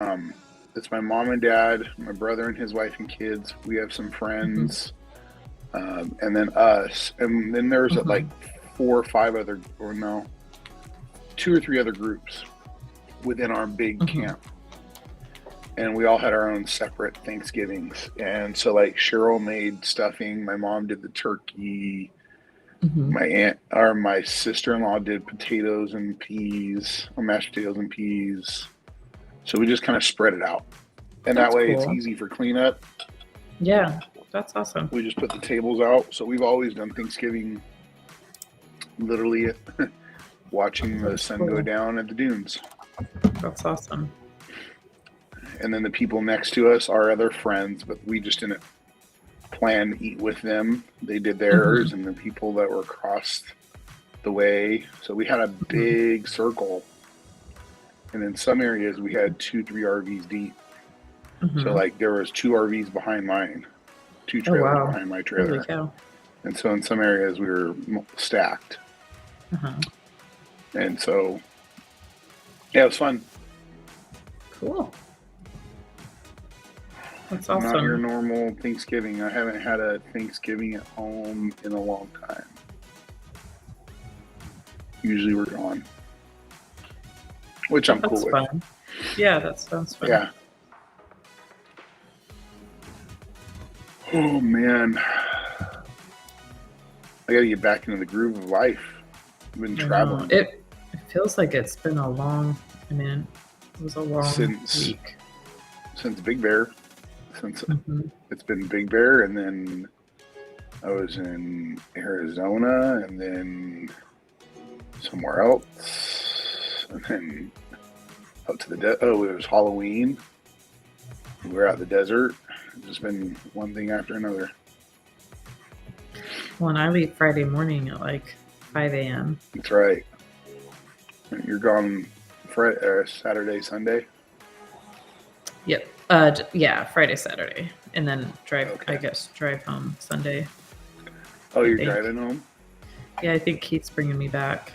It's my mom and dad, my brother and his wife and kids. We have some Mhm. friends, and then us. And then there's like Mhm. 4 or 5 other, or no, 2 or 3 other groups within our big Mhm. camp. And we all had our own separate Thanksgivings. And so, like, Cheryl made stuffing. My mom did the turkey. Mhm. My aunt or my sister-in-law did potatoes and peas, or mashed potatoes and peas. So we just kind of spread it out. And that That's way it's cool. easy for cleanup. Yeah, that's awesome. We just put the tables out. So we've always done Thanksgiving literally watching the That's sun go cool. down at the dunes. That's awesome. And then the people next to us are other friends, but we just didn't plan to eat with them. They did theirs, Mhm. and the people that were across the way. So we had a Mhm. big circle. And in some areas we had 2, 3 RVs deep. So Mhm. like there was 2 RVs behind mine, 2 trailers Oh, behind my wow. Holy trailer. cow. And so in some areas we were stacked. Uh-huh. And so, yeah, it was fun. Cool. That's Not your awesome. normal Thanksgiving. I haven't had a Thanksgiving at home in a long time. Usually we're gone, which I'm cool That's with. fun. Yeah, that sounds fun. Yeah. Oh man, I got to get back into the groove of life. I've been I know. traveling It feels like it's been a long, I mean, it was a long since week. Big Bear. Since Mhm. it's been Big Bear, and then I was in Arizona, and then somewhere else, and then up to the oh, it was Halloween. We were out in the desert. It's just been one thing after another. Well, and I leave Friday morning at like 5 a.m. That's right. You're gone Friday, Saturday, Sunday. Yep. Yeah, Friday, Saturday, and then I Okay. guess drive home Sunday. Oh, I you're think. driving home. Yeah, I think Keith's bringing me back.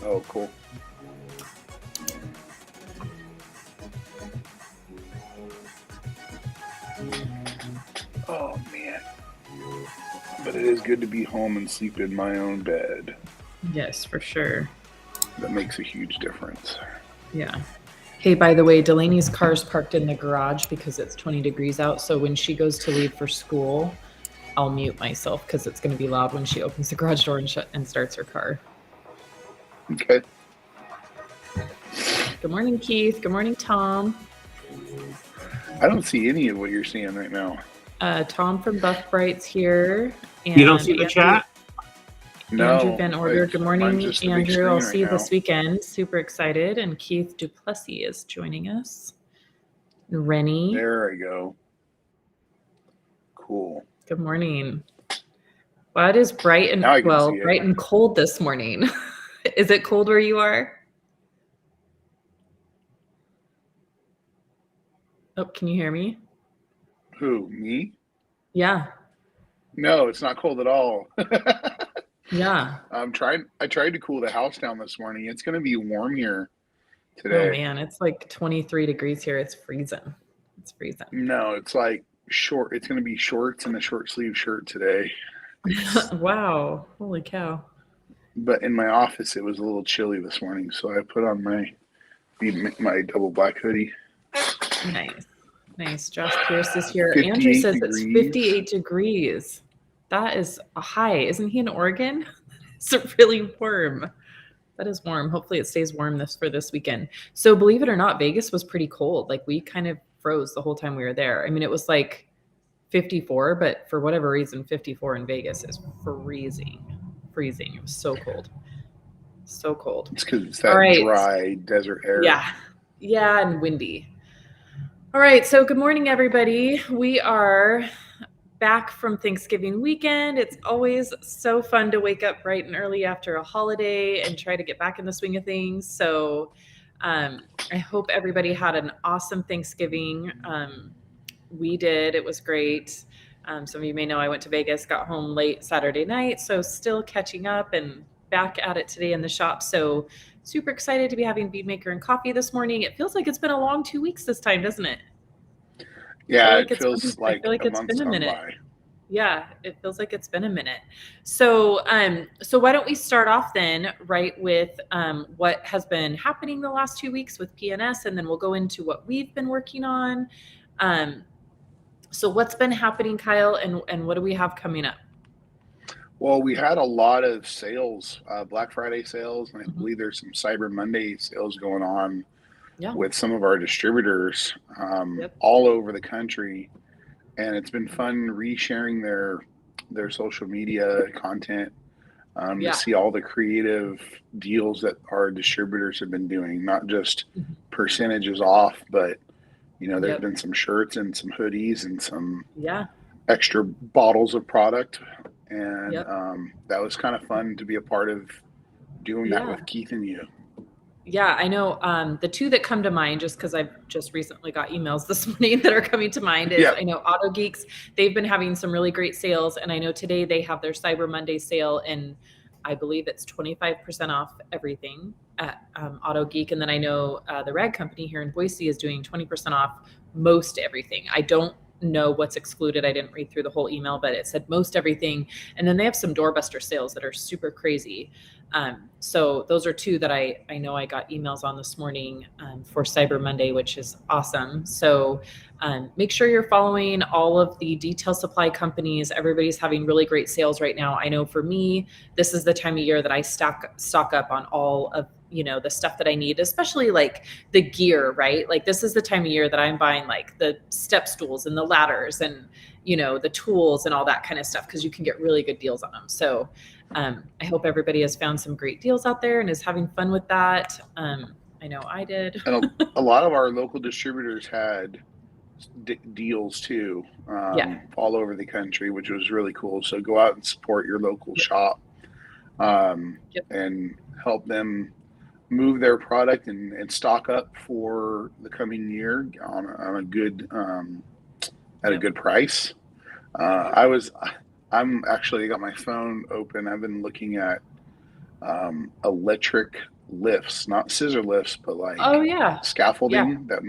Oh, cool. Oh man, but it is good to be home and sleep in my own bed. Yes, for sure. That makes a huge difference. Yeah. Hey, by the way, Delaney's car's parked in the garage because it's 20 degrees out. So when she goes to leave for school, I'll mute myself because it's going to be loud when she opens the garage door and starts her car. Okay. Good morning, Keith. Good morning, Tom. I don't see any of what you're seeing right now. Tom from Buff Bright's here, You don't and see the chat? Andrew No, Van Order. Good mine's morning, just the big Andrew. I'll screen see right you now. this weekend. Super excited. And Keith Duplessis is joining us. Rennie. There I go. Cool. Good morning. Well, it is bright Now I can see it. and cold this morning. Is it cold where you are? Oh, can you hear me? Who, me? Yeah. No, it's not cold at all. Yeah. I tried to cool the house down this morning. It's going to be warm here Oh today. man, it's like 23 degrees here. It's freezing. It's freezing. No, it's like short. It's going to be shorts and a short sleeve shirt today. Wow. Holy cow. But in my office, it was a little chilly this morning, so I put on my double black hoodie. Nice. Nice. Josh Pierce is here. Andrew 58 says it's degrees. 58 degrees. That is a high. Isn't he in Oregon? It's really warm. That is warm. Hopefully it stays warm for this weekend. So believe it or not, Vegas was pretty cold. Like we kind of froze the whole time we were there. I mean, it was like 54, but for whatever reason, 54 in Vegas is freezing. Freezing. It was so cold. So cold. It's because it's All that right. dry desert air. Yeah. Yeah, and windy. All right. So good morning, everybody. We are back from Thanksgiving weekend. It's always so fun to wake up bright and early after a holiday and try to get back in the swing of things. So I hope everybody had an awesome Thanksgiving. We did. It was great. Some of you may know I went to Vegas, got home late Saturday night, so still catching up and back at it today in the shop. So super excited to be having Bead Maker and Coffee this morning. It feels like it's been a long 2 weeks this time, doesn't it? Yeah, it feels I like feel like a it's month's been a gone minute. by. Yeah, it feels like it's been a minute. So, so why don't we start off then, right, with what has been happening the last 2 weeks with PNS, and then we'll go into what we've been working on. So, what's been happening, Kyle, and what do we have coming up? Well, we had a lot of sales, Black Friday sales, and I Mhm. believe there's some Cyber Monday sales going on Yeah. with some of our distributors Yep. all over the country. And it's been fun resharing their social media content to Yeah. see all the creative deals that our distributors have been doing, not just Mhm. percentages off, but there's Yep. been some shirts and some hoodies and some Yeah. extra bottles of product. And Yep. that was kind of fun to be a part of doing that Yeah. with Keith and you. Yeah, I know. The two that come to mind, just because I've just recently got emails this morning that are coming to mind, is Yeah. I know Auto Geeks. They've been having some really great sales, and I know today they have their Cyber Monday sale, and I believe it's 25% off everything at Auto Geek. And then I know the Rag Company here in Boise is doing 20% off most everything. I don't know what's excluded. I didn't read through the whole email, but it said most everything. And then they have some doorbuster sales that are super crazy. So those are two that I know I got emails on this morning for Cyber Monday, which is awesome. So make sure you're following all of the detail supply companies. Everybody's having really great sales right now. I know for me, this is the time of year that I stock up on all of the stuff that I need, especially like the gear, right? Like this is the time of year that I'm buying like the step stools and the ladders and the tools and all that kind of stuff, because you can get really good deals on them. So I hope everybody has found some great deals out there and is having fun with that. I know I did. And a lot of our local distributors had deals too, Yeah. all over the country, which was really cool. So go out and support your local Yep. shop Yep. and help them move their product and stock up for the coming year on a good at a Yep. good price. I'm actually got my phone open. I've been looking at electric lifts, not scissor lifts, but like Oh yeah. Yeah. scaffolding. That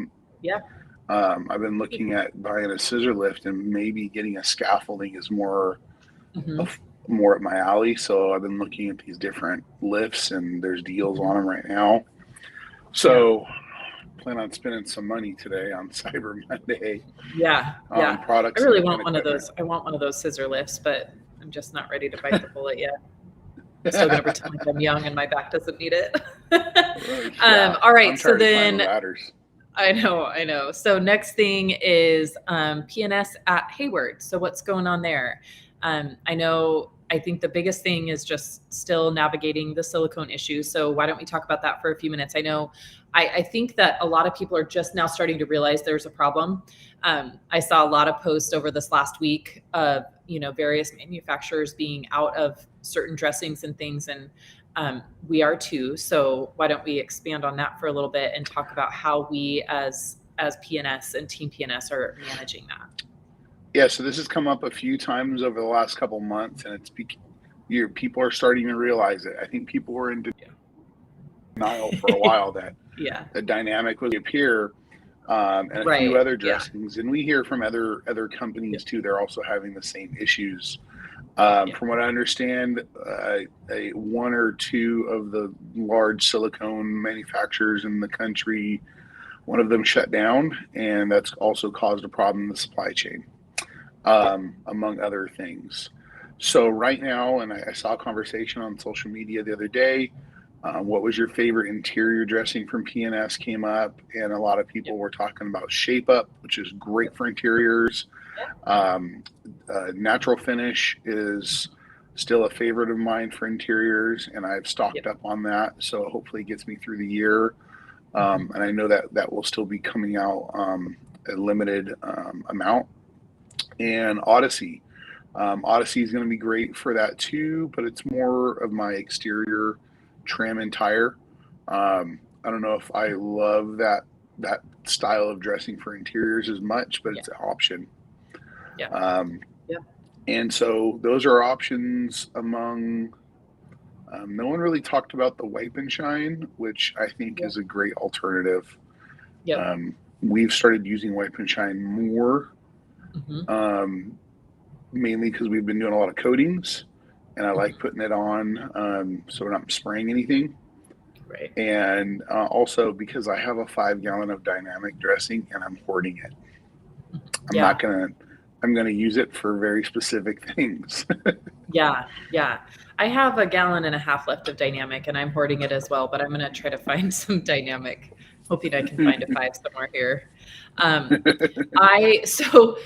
Yeah. I've been looking at buying a scissor lift and maybe getting a scaffolding is more Mm-hmm. of more up my alley. So I've been looking at these different lifts and there's deals Mm-hmm. on them right now. Yeah. So plan on spending some money today on Cyber Monday Yeah. on Yeah. I products really and want one of equipment. those. I want one of those scissor lifts, but I'm just not ready to bite the bullet yet. I'm still going to pretend like I'm young and my back doesn't need it. Yeah, All right. I'm So tired of climbing then ladders. I know. So next thing is PNS at Hayward. So what's going on there? I think the biggest thing is just still navigating the silicone issue. So why don't we talk about that for a few minutes? I think that a lot of people are just now starting to realize there's a problem. I saw a lot of posts over this last week of, various manufacturers being out of certain dressings and things. And we are too. So why don't we expand on that for a little bit and talk about how we as PNS and Team PNS are managing that? Yeah, so this has come up a few times over the last couple months, and people are starting to realize it. I think people were in denial for a while that Yeah. the dynamic would appear, and a few Right. other Yeah. dressings, and we hear from other Yeah. companies too. They're also having the same issues. Yeah. From what I understand, one or two of the large silicone manufacturers in the country, one of them shut down, and that's also caused a problem in the supply chain, among other things. So right now, and I saw a conversation on social media the other day. What was your favorite interior dressing from PNS came up, and a lot of people Yep. were talking about Shape Up, which is great for interiors. Natural Finish is still a favorite of mine for interiors, and I've stocked Yep. up on that, so hopefully it gets me through the year. Mhm. And I know that will still be coming out a limited amount. And Odyssey. Odyssey is going to be great for that too, but it's more of my exterior trim and tire. I don't know if I love that style of dressing for interiors as much, but Yeah. it's an option. Yeah. Yeah. And so those are options among No one really talked about the Wipe and Shine, which I think Yep. is a great alternative. Yep. We've started using Wipe and Shine more, Hmm. mainly because we've been doing a lot of coatings, and I like Hmm. putting it on so we're not spraying anything. Right. And also because I have a 5 gallon of dynamic dressing and I'm hoarding it. I'm not Yeah. gonna. I'm gonna use it for very specific things. Yeah. Yeah. I have a gallon and a half left of dynamic and I'm hoarding it as well, but I'm going to try to find some dynamic, hoping I can find a 5 somewhere here. Um, I so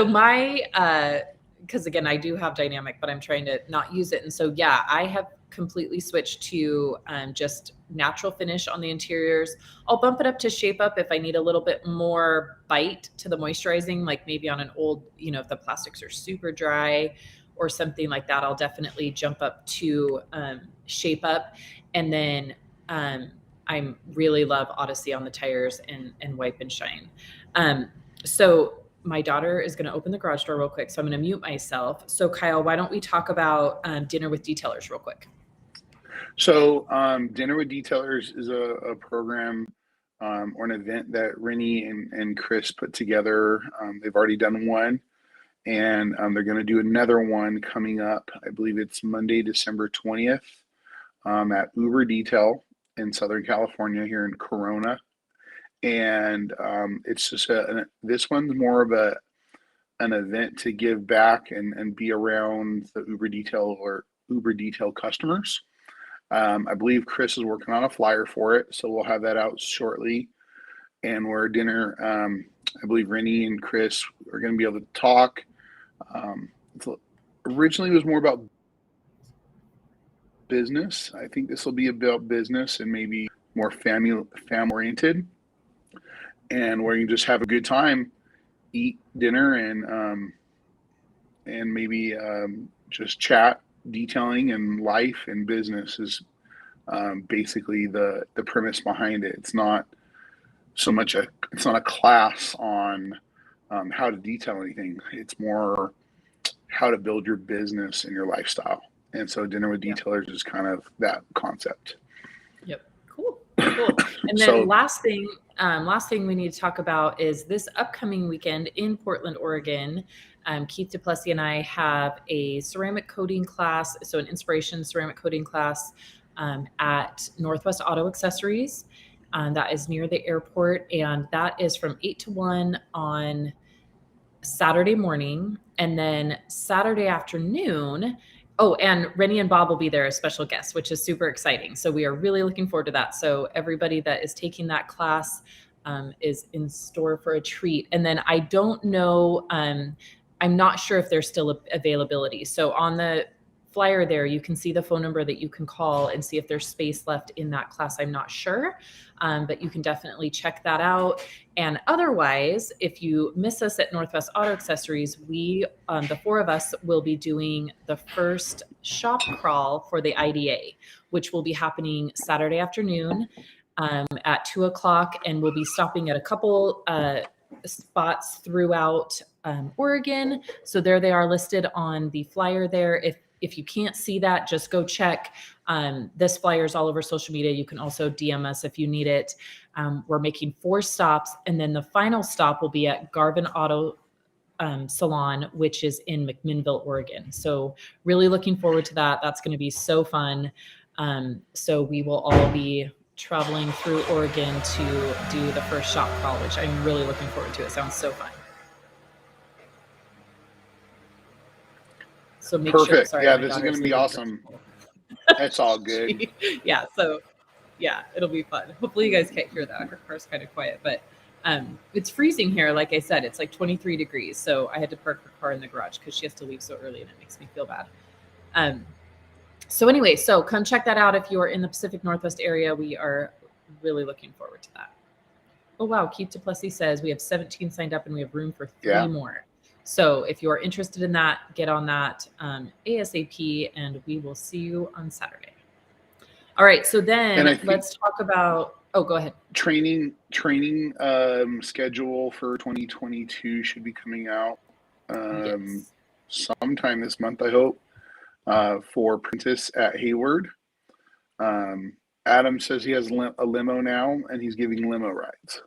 my because again I do have dynamic, but I'm trying to not use it, and so yeah, I have completely switched to just natural finish on the interiors. I'll bump it up to shape up if I need a little bit more bite to the moisturizing, like maybe on an old, if the plastics are super dry or something like that, I'll definitely jump up to shape up, and then um, I really love Odyssey on the tires and Wipe and Shine. Um, so my daughter is going to open the garage door real quick, so I'm going to mute myself. So Kyle, why don't we talk about dinner with detailers real quick? So, Dinner with Detailers is a program or an event that Rennie and Chris put together. They've already done one, and they're going to do another one coming up. I believe it's Monday, December 20th, at Uber Detail in Southern California here in Corona. And it's just this one's more of an event to give back and be around the Uber Detail or Uber Detail customers. I believe Chris is working on a flyer for it, so we'll have that out shortly. And we're dinner. I believe Rennie and Chris are going to be able to talk. It's, originally, it was more about business. I think this will be about business and maybe more family oriented, and where you just have a good time, eat dinner, and maybe just chat. Detailing and life and business is basically the premise behind it. It's not so much it's not a class on how to detail anything. It's more how to build your business and your lifestyle. And so Dinner with Yeah. Detailers is kind of that concept. Yep. Cool. Cool. And then So last thing we need to talk about is this upcoming weekend in Portland, Oregon. Keith Duplessis and I have a ceramic coating class, so an inspiration ceramic coating class at Northwest Auto Accessories. That is near the airport, and that is from 8 to 1 on Saturday morning, and then Saturday afternoon. Oh, and Rennie and Bob will be there as special guests, which is super exciting. So we are really looking forward to that. So everybody that is taking that class is in store for a treat. And then I don't know, I'm not sure if there's still availability. So on the flyer there, you can see the phone number that you can call and see if there's space left in that class. I'm not sure, but you can definitely check that out. And otherwise, if you miss us at Northwest Auto Accessories, we, the four of us, will be doing the first shop crawl for the IDA, which will be happening Saturday afternoon at 2 o'clock. And we'll be stopping at a couple spots throughout Oregon. So there they are listed on the flyer there. If you can't see that, just go check. This flyer is all over social media. You can also DM us if you need it. We're making 4 stops, and then the final stop will be at Garvin Auto Salon, which is in McMinnville, Oregon. So really looking forward to that. That's going to be so fun. So we will all be traveling through Oregon to do the first shop crawl, which I'm really looking forward to. It sounds so fun. So make sure, perfect. sorry, Yeah, my this is going daughter's to be leaving. awesome. That's all good. Yeah, so yeah, it'll be fun. Hopefully you guys can't hear that. Her car's kind of quiet, but it's freezing here. Like I said, it's like 23 degrees. So I had to park her car in the garage because she has to leave so early, and it makes me feel bad. So anyway, so come check that out if you're in the Pacific Northwest area. We are really looking forward to that. Oh wow, Keith Duplessis says we have 17 signed up and we have room for 3 Yeah. more. So if you're interested in that, get on that ASAP, and we will see you on Saturday. All right, so then let's talk about. Oh, go ahead. Training schedule for 2022 should be coming out Yes. sometime this month, I hope, for Prentice at Hayward. Adam says he has a limo now, and he's giving limo rides.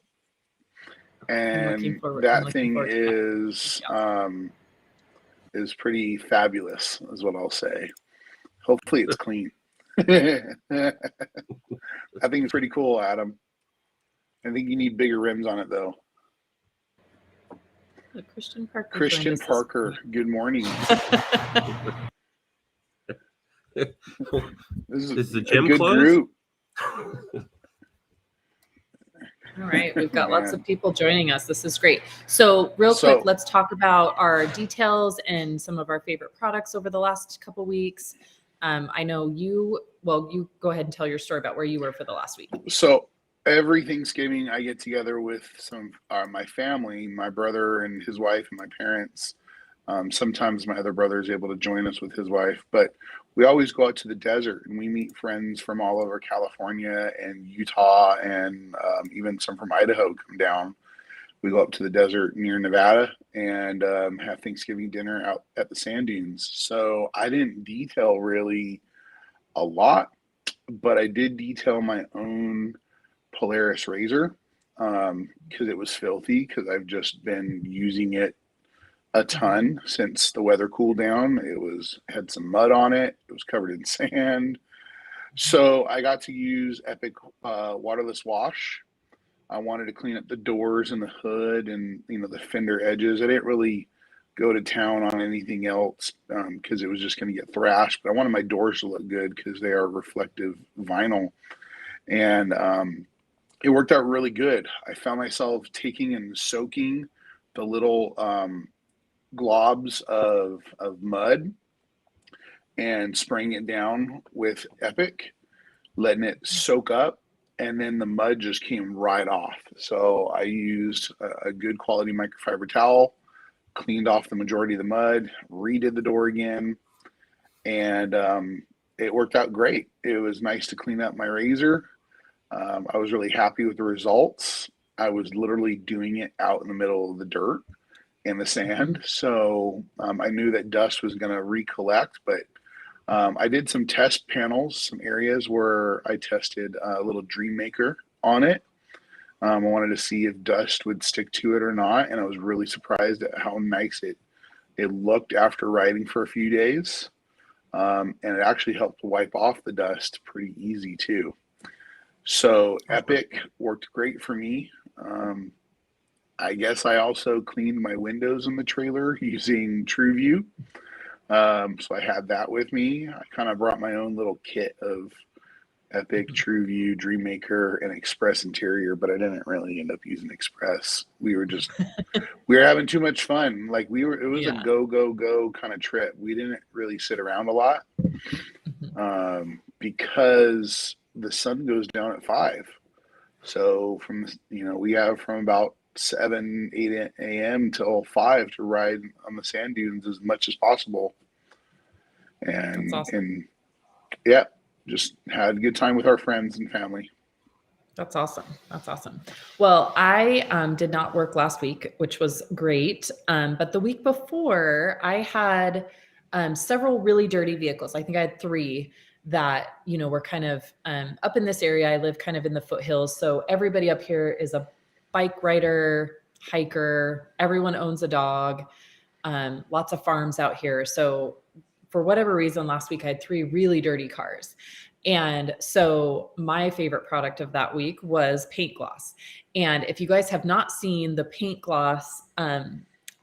And that thing is pretty fabulous, is what I'll say. Hopefully it's clean. I think it's pretty cool, Adam. I think you need bigger rims on it, though. Christian Parker. Christian Parker, good morning. This is the a gym good closed? group. All right, we've got lots of people joining us. This is great. So real quick, let's talk about our details and some of our favorite products over the last couple weeks. I know you go ahead and tell your story about where you were for the last week. So every Thanksgiving I get together with some my family, my brother and his wife and my parents. Sometimes my other brother is able to join us with his wife, but we always go out to the desert and we meet friends from all over California and Utah and even some from Idaho come down. We go up to the desert near Nevada and have Thanksgiving dinner out at the sand dunes. So I didn't detail really a lot, but I did detail my own Polaris razor because it was filthy because I've just been using it a ton since the weather cooled down. It had some mud on it. It was covered in sand. So I got to use Epic waterless wash. I wanted to clean up the doors and the hood and the fender edges. I didn't really go to town on anything else because it was just going to get thrashed. But I wanted my doors to look good because they are reflective vinyl, and it worked out really good. I found myself taking and soaking the little globs of mud and spraying it down with Epic, letting it soak up, and then the mud just came right off. So I used a good quality microfiber towel, cleaned off the majority of the mud, redid the door again, and it worked out great. It was nice to clean up my razor. I was really happy with the results. I was literally doing it out in the middle of the dirt and the sand. So I knew that dust was going to recollect, but I did some test panels, some areas where I tested a little Dream Maker on it. I wanted to see if dust would stick to it or not. And I was really surprised at how nice it looked after riding for a few days. And it actually helped wipe off the dust pretty easy too. So Epic worked great for me. I guess I also cleaned my windows in the trailer using TrueView. So I had that with me. I kind of brought my own little kit of Epic, TrueView, Dream Maker, and Express Interior, but I didn't really end up using Express. We were having too much fun. It was a go kind of trip. We didn't really sit around a lot because the sun goes down at 5. So we have from about 7, 8 a.m. till 5 to ride on the sand dunes as much as possible. And, that's awesome. And yeah, just had a good time with our friends and family. That's awesome. That's awesome. Well, I did not work last week, which was great. But the week before I had several really dirty vehicles. I think I had 3 that, were kind of up in this area. I live kind of in the foothills. So everybody up here is a bike rider, hiker, everyone owns a dog, lots of farms out here. So for whatever reason, last week I had 3 really dirty cars. And so my favorite product of that week was paint gloss. And if you guys have not seen the paint gloss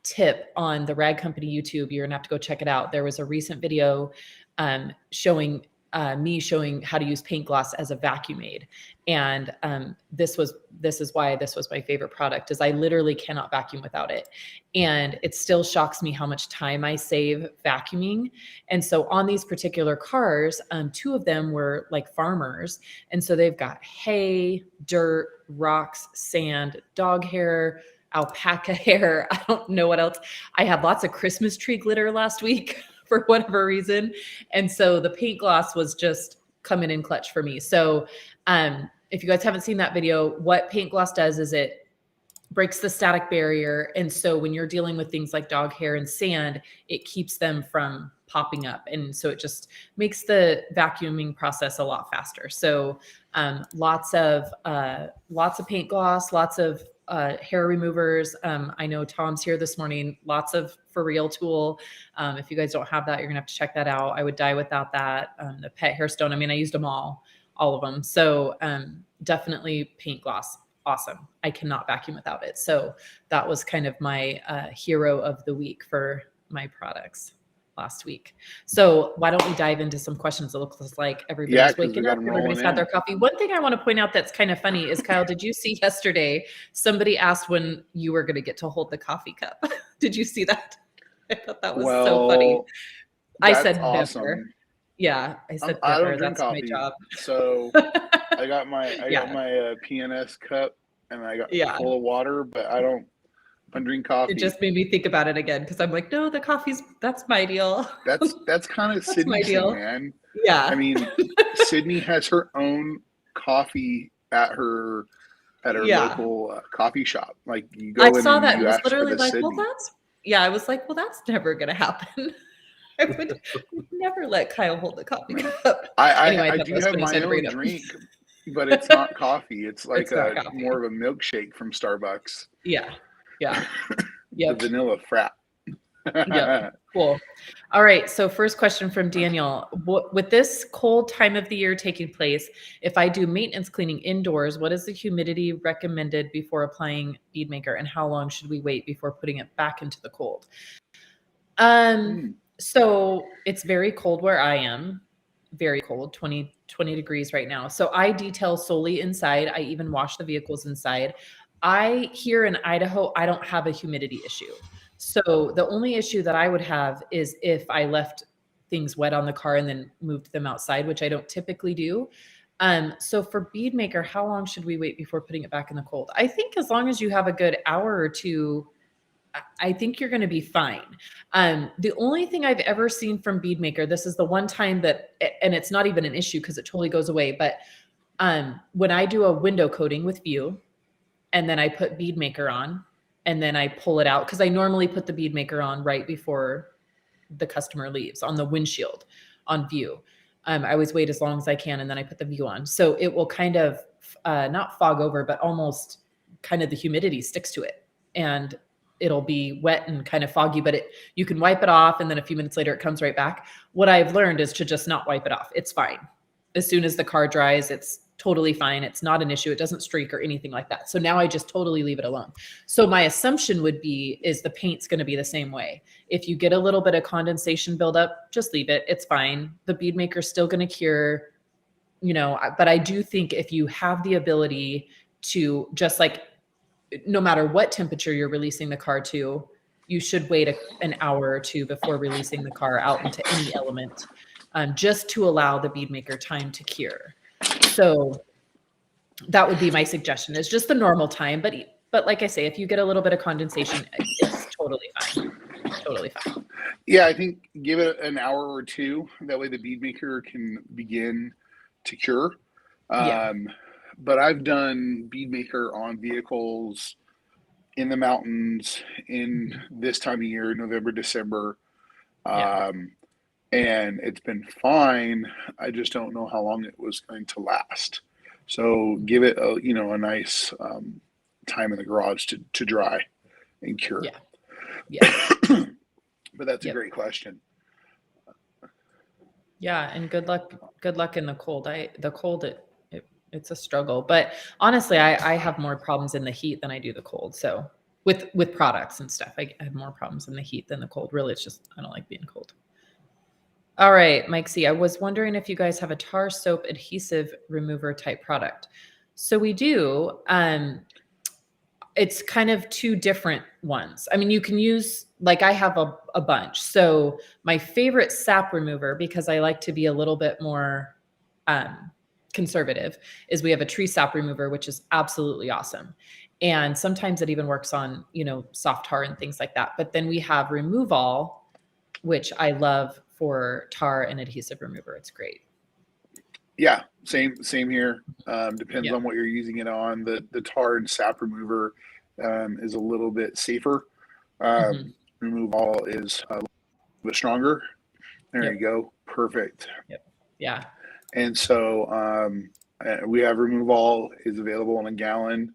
tip on the Rag Company YouTube, you're gonna have to go check it out. There was a recent video showing me showing how to use paint gloss as a vacuum aid. And this is why this was my favorite product, is I literally cannot vacuum without it. And it still shocks me how much time I save vacuuming. And so on these particular cars, 2 of them were like farmers. And so they've got hay, dirt, rocks, sand, dog hair, alpaca hair. I don't know what else. I had lots of Christmas tree glitter last week for whatever reason. And so the paint gloss was just coming in clutch for me. So if you guys haven't seen that video, what paint gloss does is it breaks the static barrier. And so when you're dealing with things like dog hair and sand, it keeps them from popping up. And so it just makes the vacuuming process a lot faster. So lots of paint gloss, lots of hair removers. I know Tom's here this morning, lots of For Real tool. If you guys don't have that, you're gonna have to check that out. I would die without that. The pet hair stone. I mean, I used them all of them. So definitely paint gloss. Awesome. I cannot vacuum without it. So that was kind of my hero of the week for my products last week. So why don't we dive into some questions? It looks like everybody's waking up. Everybody's had their coffee. One thing I want to point out that's kind of funny is, Kyle, did you see yesterday somebody asked when you were going to get to hold the coffee cup? Did you see that? I thought that was so funny. I said awesome. Never. Yeah, I said I never. don't drink That's coffee, my job. So I got my PNS cup, and I got full of water, but I don't drink coffee. It just made me think about it again, because I'm like, no, the coffee's, that's my deal. That's kind of Sydney's thing, man. Yeah. I mean, Sydney has her own coffee at her local coffee shop. Like, you go in saw and that. you It was ask literally for the like, Sydney. I was like, well, that's never going to happen. I would never let Kyle hold the coffee cup. I do have my own drink, but it's not coffee. It's like more of a milkshake from Starbucks. Yeah. The vanilla frap. Yep. Cool. All right. So first question from Daniel. With this cold time of the year taking place, if I do maintenance cleaning indoors, what is the humidity recommended before applying Bead Maker, and how long should we wait before putting it back into the cold? So it's very cold where I am. Very cold, 20 degrees right now. So I detail solely inside. I even wash the vehicles inside. Here in Idaho, I don't have a humidity issue. So the only issue that I would have is if I left things wet on the car and then moved them outside, which I don't typically do. So for Bead Maker, how long should we wait before putting it back in the cold? I think as long as you have a good hour or two, I think you're going to be fine. The only thing I've ever seen from Bead Maker, this is the one time that, and it's not even an issue because it totally goes away, but when I do a window coating with View, and then I put Bead Maker on, and then I pull it out, because I normally put the Bead Maker on right before the customer leaves on the windshield on View. I always wait as long as I can, and then I put the View on. So it will kind of not fog over, but almost kind of the humidity sticks to it. And it'll be wet and kind of foggy, but you can wipe it off, and then a few minutes later it comes right back. What I've learned is to just not wipe it off. It's fine. As soon as the car dries, it's totally fine. It's not an issue. It doesn't streak or anything like that. So now I just totally leave it alone. So my assumption would be is the paint's going to be the same way. If you get a little bit of condensation buildup, just leave it. It's fine. The Bead Maker's still going to cure, but I do think if you have the ability to, just like, no matter what temperature you're releasing the car to, you should wait an hour or two before releasing the car out into any element, just to allow the Bead Maker time to cure. So that would be my suggestion, is just the normal time. But like I say, if you get a little bit of condensation, it's totally fine. Totally fine. Yeah, I think give it an hour or two. That way the Bead Maker can begin to cure. But I've done Bead Maker on vehicles in the mountains in this time of year, November, December. And it's been fine. I just don't know how long it was going to last. So give it a nice time in the garage to dry and cure. But that's a great question. Yeah, and good luck in the cold. It's a struggle, but honestly, I have more problems in the heat than I do the cold. So with products and stuff, I have more problems in the heat than the cold. Really, it's just I don't like being cold. All right, Mike C. I was wondering if you guys have a tar soap adhesive remover type product. So we do. It's kind of two different ones. I mean, you can use, like, I have a bunch. So my favorite sap remover, because I like to be a little bit more conservative, is we have a tree sap remover, which is absolutely awesome. And sometimes it even works on, soft tar and things like that. But then we have Remove All, which I love for tar and adhesive remover. It's great. Yeah, same here. Depends on what you're using it on. The tar and sap remover is a little bit safer. Remove All is a little bit stronger. There you go. Perfect. Yep. Yeah. And so we have remove all is available in a gallon.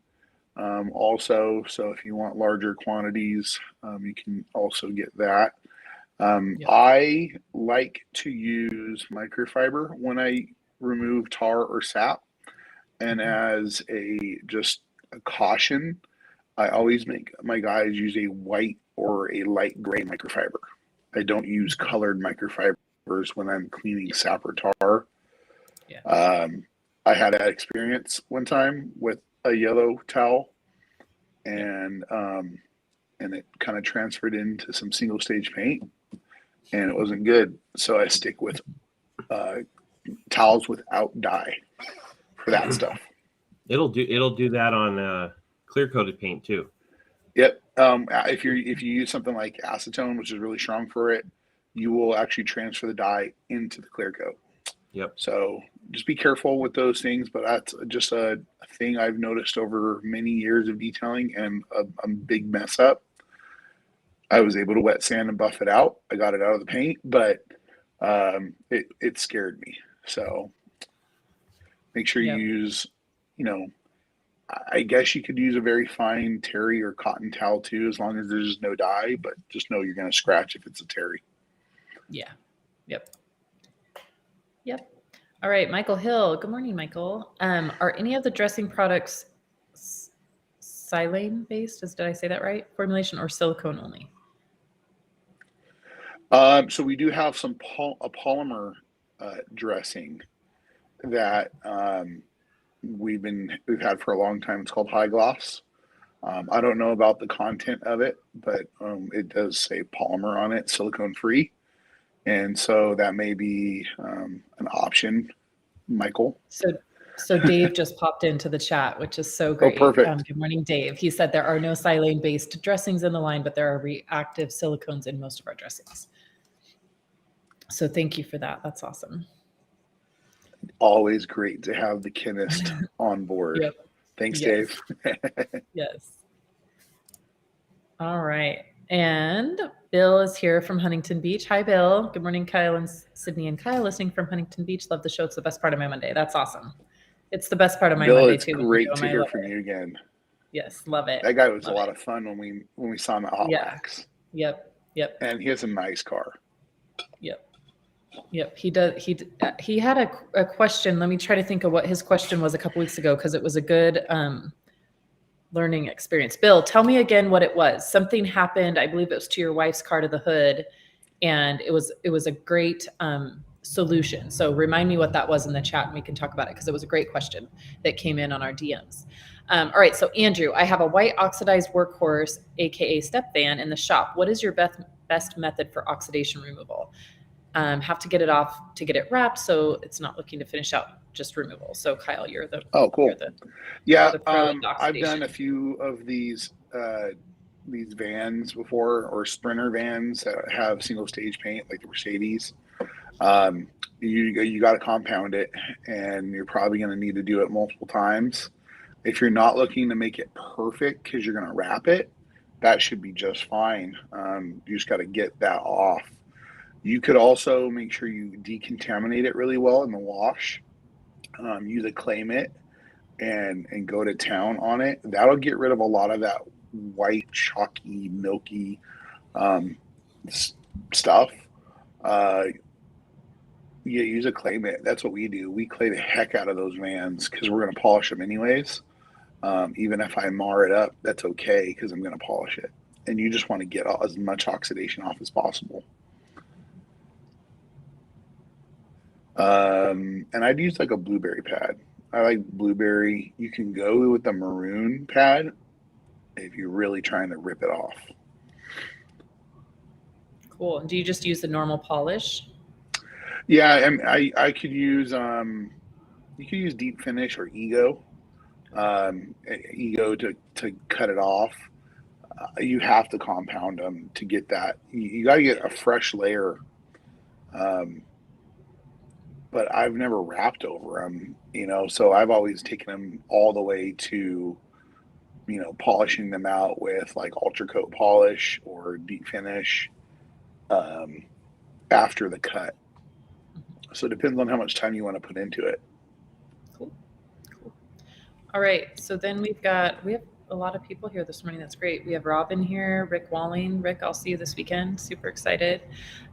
Also, so if you want larger quantities, you can also get that. Yep. I like to use microfiber when I remove tar or sap. And as just a caution, I always make my guys use a white or a light gray microfiber. I don't use colored microfibers when I'm cleaning sap or tar. Yeah. I had that experience one time with a yellow towel, and it kind of transferred into some single stage paint, and it wasn't good. So I stick with towels without dye for that stuff. It'll do that on clear coated paint too. Yep. If you use something like acetone, which is really strong for it, you will actually transfer the dye into the clear coat. Yep. So just be careful with those things, but that's just a thing I've noticed over many years of detailing, and a big mess up. I was able to wet sand and buff it out. I got it out of the paint, but it scared me. So make sure you use, I guess you could use a very fine terry or cotton towel too, as long as there's no dye, but just know you're going to scratch if it's a terry. Yeah. Yep. All right, Michael Hill. Good morning, Michael. Are any of the dressing products Silane based? Did I say that right? Formulation or silicone only? So we do have a polymer dressing that we've had for a long time. It's called High Gloss. I don't know about the content of it, but it does say polymer on it, silicone free. And so that may be an option, Michael. So Dave just popped into the chat, which is so great. Oh, perfect. Good morning, Dave. He said there are no silane-based dressings in the line, but there are reactive silicones in most of our dressings. So thank you for that. That's awesome. Always great to have the chemist on board. Yep. Thanks, Yes. Dave. Yes. All right. And Bill is here from Huntington Beach. Hi, Bill. Good morning, Kyle and Sydney and Kyle listening from Huntington Beach. Love the show. It's the best part of my Monday. That's awesome. It's the best part of my Bill, Monday it's too. great to hear from you again. Yes, love it. That guy was a lot of fun when we saw him at Hot Wax. Yep. And he has a nice car. Yep. He does. He had a question. Let me try to think of what his question was a couple weeks ago, because it was a good learning experience. Bill, tell me again what it was. Something happened. I believe it was to your wife's car, to the hood, and it was a great solution. So remind me what that was in the chat, and we can talk about it, because it was a great question that came in on our DMs. All right. So Andrew, I have a white oxidized workhorse, aka step van, in the shop. What is your best method for oxidation removal? Have to get it off to get it wrapped, so it's not looking to finish out just removal. So Kyle, you're the cool. You're the pro in I've done a few of these vans before, or Sprinter vans that have single stage paint, like the Mercedes. You got to compound it, and you're probably going to need to do it multiple times. If you're not looking to make it perfect because you're going to wrap it, that should be just fine. You just got to get that off. You could also make sure you decontaminate it really well in the wash. Use a clay mitt and go to town on it. That'll get rid of a lot of that white, chalky, milky stuff. You use a clay mitt. That's what we do. We clay the heck out of those vans because we're going to polish them anyways. Even if I mar it up, that's okay because I'm going to polish it. And you just want to get as much oxidation off as possible. And I'd use like a blueberry pad. I like blueberry. You can go with the maroon pad if you're really trying to rip it off. Cool. And do you just use the normal polish? Yeah, and I could use you could use deep finish or ego. Ego to cut it off. You have to compound them to get that. You got to get a fresh layer. But I've never wrapped over them, so I've always taken them all the way to, polishing them out with like ultra coat polish or deep finish. after the cut. So it depends on how much time you want to put into it. Cool. All right. So then we have a lot of people here this morning. That's great. We have Robin here, Rick Walling. Rick, I'll see you this weekend. Super excited.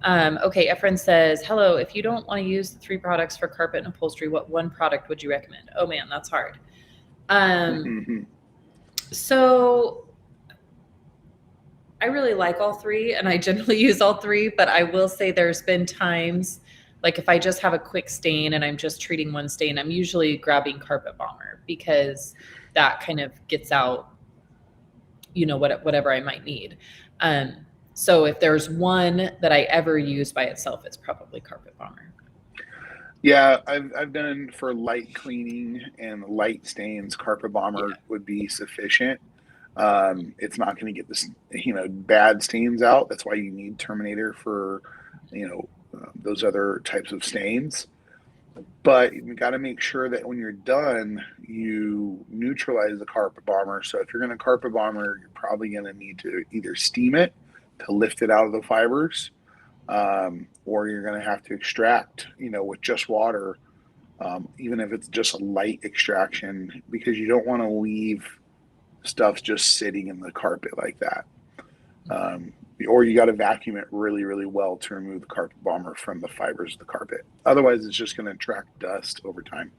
Okay. Efren says, hello. If you don't want to use the 3 products for carpet and upholstery, what one product would you recommend? Oh man, that's hard. So I really like all 3 and I generally use all 3, but I will say there's been times like if I just have a quick stain and I'm just treating one stain, I'm usually grabbing Carpet Bomber because that kind of gets out, whatever I might need. So if there's one that I ever use by itself, it's probably Carpet Bomber. Yeah, I've done for light cleaning and light stains, Carpet Bomber would be sufficient. It's not going to get this, bad stains out. That's why you need Terminator for, those other types of stains. But you got to make sure that when you're done, you neutralize the Carpet Bomber. So if you're going to Carpet Bomber, you're probably going to need to either steam it to lift it out of the fibers, or you're going to have to extract, with just water, even if it's just a light extraction, because you don't want to leave stuff just sitting in the carpet like that. Or you got to vacuum it really, really well to remove the Carpet Bomber from the fibers of the carpet. Otherwise, it's just going to attract dust over time.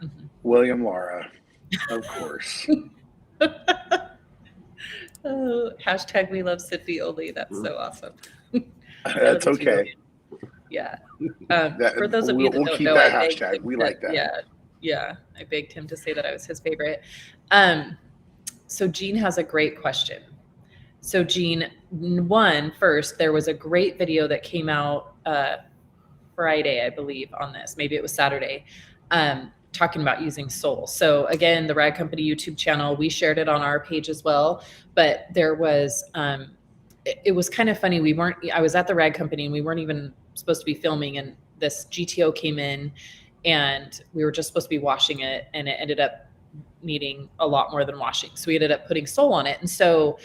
Mm-hmm. William Lara, of course. Oh, hashtag we love Sydney only. That's so awesome. That's okay. Yeah. For those of you that don't know, that hashtag. We like that. Yeah. I begged him to say that I was his favorite. So Jean has a great question. So Jean, first, there was a great video that came out Friday, I believe, on this. Maybe it was Saturday, talking about using Sol. So again, the Rag Company YouTube channel, we shared it on our page as well. But there was, it was kind of funny. I was at the Rag Company and we weren't even supposed to be filming, and this GTO came in and we were just supposed to be washing it, and it ended up needing a lot more than washing. So we ended up putting Sol on it. And so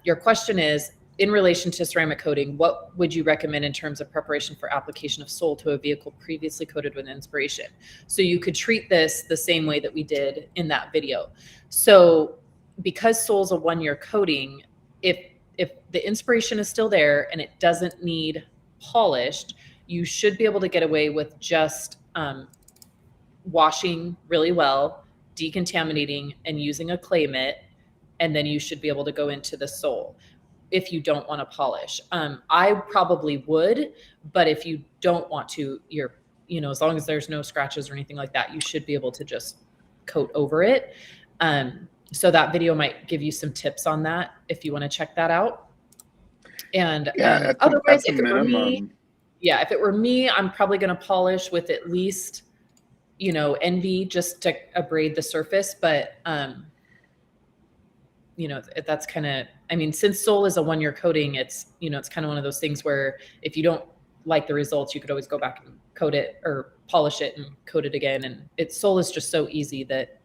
your question is, in relation to ceramic coating, what would you recommend in terms of preparation for application of Sol to a vehicle previously coated with inspiration? So you could treat this the same way that we did in that video. So because Sol's a 1-year coating, if the inspiration is still there and it doesn't need polished, you should be able to get away with just washing really well, decontaminating, and using a clay mitt, and then you should be able to go into the Sol if you don't want to polish. I probably would, but if you don't want to, as long as there's no scratches or anything like that, you should be able to just coat over it. So that video might give you some tips on that if you want to check that out. And otherwise, if it were me, I'm probably going to polish with at least, NV just to abrade the surface. But, that's kind of, since Sol is a 1-year coating, it's, it's kind of one of those things where if you don't like the results, you could always go back and coat it or polish it and coat it again. And Sol is just so easy that,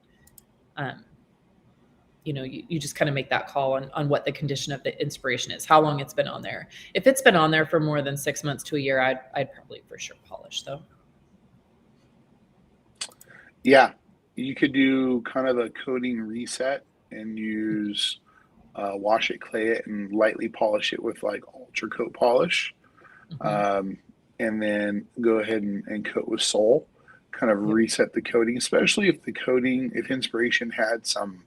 you just kind of make that call on what the condition of the inspiration is, how long it's been on there. If it's been on there for more than 6 months to a year, I'd probably for sure polish though. Yeah, you could do kind of a coating reset and use wash it, clay it, and lightly polish it with like ultra coat polish. Mm-hmm. And then go ahead and coat with Sol, kind of reset the coating, especially if inspiration had some,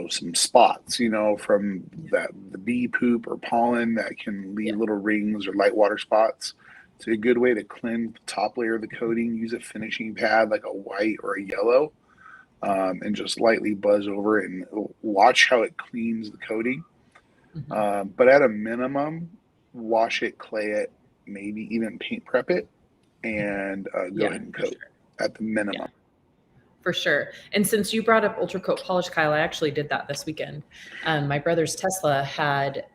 some spots, from the bee poop or pollen that can leave little rings or light water spots. It's a good way to cleanse the top layer of the coating. Use a finishing pad like a white or a yellow, and just lightly buzz over it and watch how it cleans the coating. Mm-hmm. But at a minimum, wash it, clay it, maybe even paint prep it, and go ahead and coat at the minimum. Yeah. For sure. And since you brought up ultra coat polish, Kyle, I actually did that this weekend. My brother's Tesla had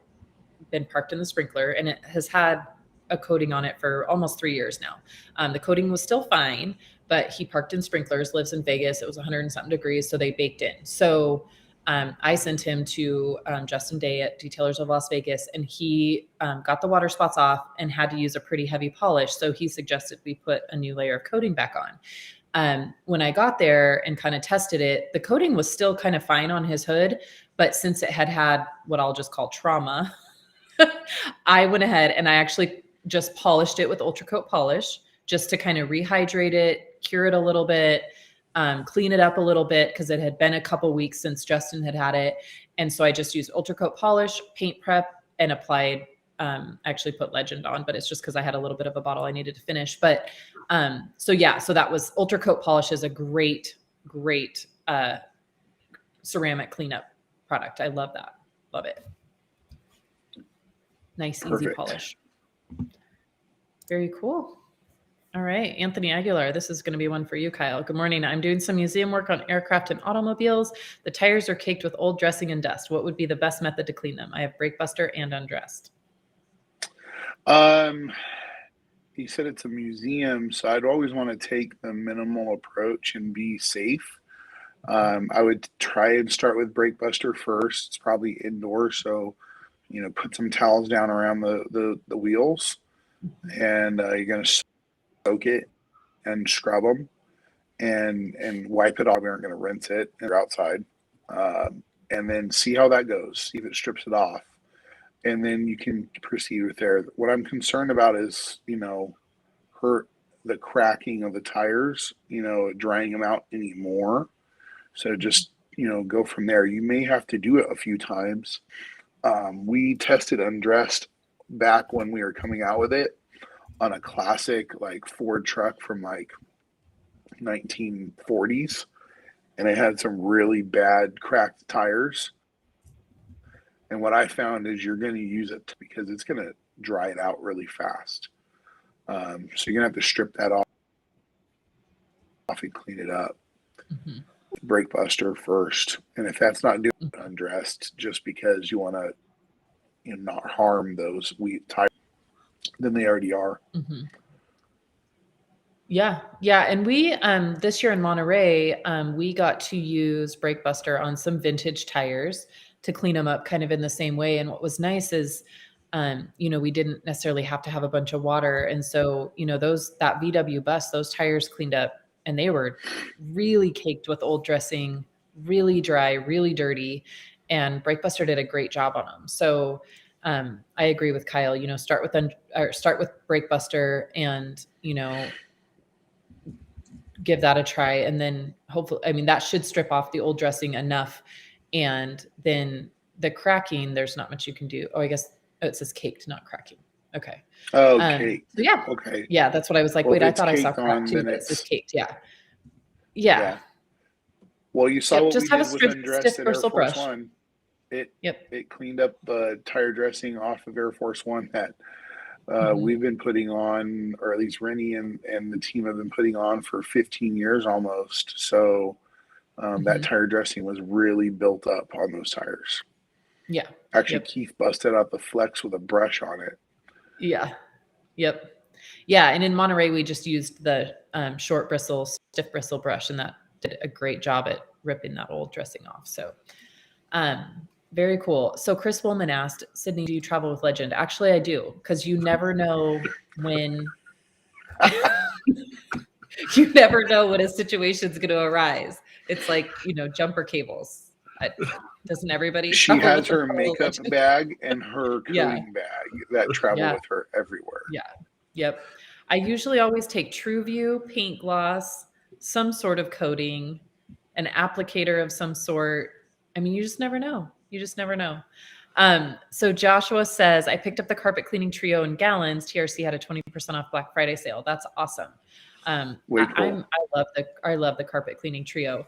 been parked in the sprinkler, and it has had a coating on it for almost 3 years now. The coating was still fine, but he parked in sprinklers, lives in Vegas. It was 100 and something degrees, so they baked in. So I sent him to Justin Day at Detailers of Las Vegas, and he got the water spots off and had to use a pretty heavy polish. So he suggested we put a new layer of coating back on. When I got there and kind of tested it, the coating was still kind of fine on his hood, but since it had what I'll just call trauma, I went ahead and I actually just polished it with Ultra Coat polish just to kind of rehydrate it, cure it a little bit, clean it up a little bit because it had been a couple weeks since Justin had it. And so I just used Ultra Coat polish, paint prep, and applied, actually put Legend on, but it's just because I had a little bit of a bottle I needed to finish. But so that was Ultra Coat polish is a great ceramic cleanup product. I love that. Love it. Nice, Perfect. Easy polish. Very cool. All right, Anthony Aguilar, this is going to be one for you, Kyle. Good morning. I'm doing some museum work on aircraft and automobiles. The tires are caked with old dressing and dust. What would be the best method to clean them? I have brake buster and undressed. You said it's a museum, so I'd always want to take the minimal approach and be safe. I would try and start with brake buster first. It's probably indoors, so put some towels down around the wheels, and you're going to soak it and scrub them and wipe it off. We aren't going to rinse it and you're outside, and then see how that goes. See if it strips it off, and then you can proceed with there. What I'm concerned about is hurt the cracking of the tires, drying them out anymore. So just go from there. You may have to do it a few times. We tested undressed back when we were coming out with it on a classic Ford truck from 1940s, and it had some really bad cracked tires. And what I found is you're going to use it because it's going to dry it out really fast. So you're going to have to strip that off and clean it up. Mm-hmm. Brake buster first, and if that's not doing it undressed, just because you want to not harm those tires, then they already are. Mm-hmm. Yeah. And we this year in Monterey, we got to use brake buster on some vintage tires to clean them up kind of in the same way. And what was nice is we didn't necessarily have to have a bunch of water, and so that VW bus, those tires cleaned up, and they were really caked with old dressing, really dry, really dirty, and brake buster did a great job on them. So I agree with Kyle. Start with brake buster and give that a try, and then hopefully, that should strip off the old dressing enough, and then the cracking, there's not much you can do. Oh, I guess it says caked, not cracking. Okay. Oh, caked. So yeah. Okay. Yeah, that's what I was like. Well, wait, I thought I saw crack too, but it says caked. Yeah. Well, you saw what just we have did a with undressed at Air Force brush. One. It cleaned up the tire dressing off of Air Force One that we've been putting on, or at least Rennie and the team have been putting on for 15 years almost. So that tire dressing was really built up on those tires. Yeah. Actually, Keith busted out the flex with a brush on it. Yeah. Yep. Yeah. And in Monterey, we just used the short bristle, stiff bristle brush, and that did a great job at ripping that old dressing off. So very cool. So Chris Woolman asked, Sydney, do you travel with Legend? Actually, I do, because you never know when you never know when a situation's going to arise. It's like, jumper cables. Doesn't everybody? She has her makeup bag and her coating bag that travel with her everywhere. Yeah. Yep. I usually always take TrueView, paint gloss, some sort of coating, an applicator of some sort. You just never know. So Joshua says, I picked up the carpet cleaning trio in gallons. TRC had a 20% off Black Friday sale. That's awesome. Way cool. I love the carpet cleaning trio.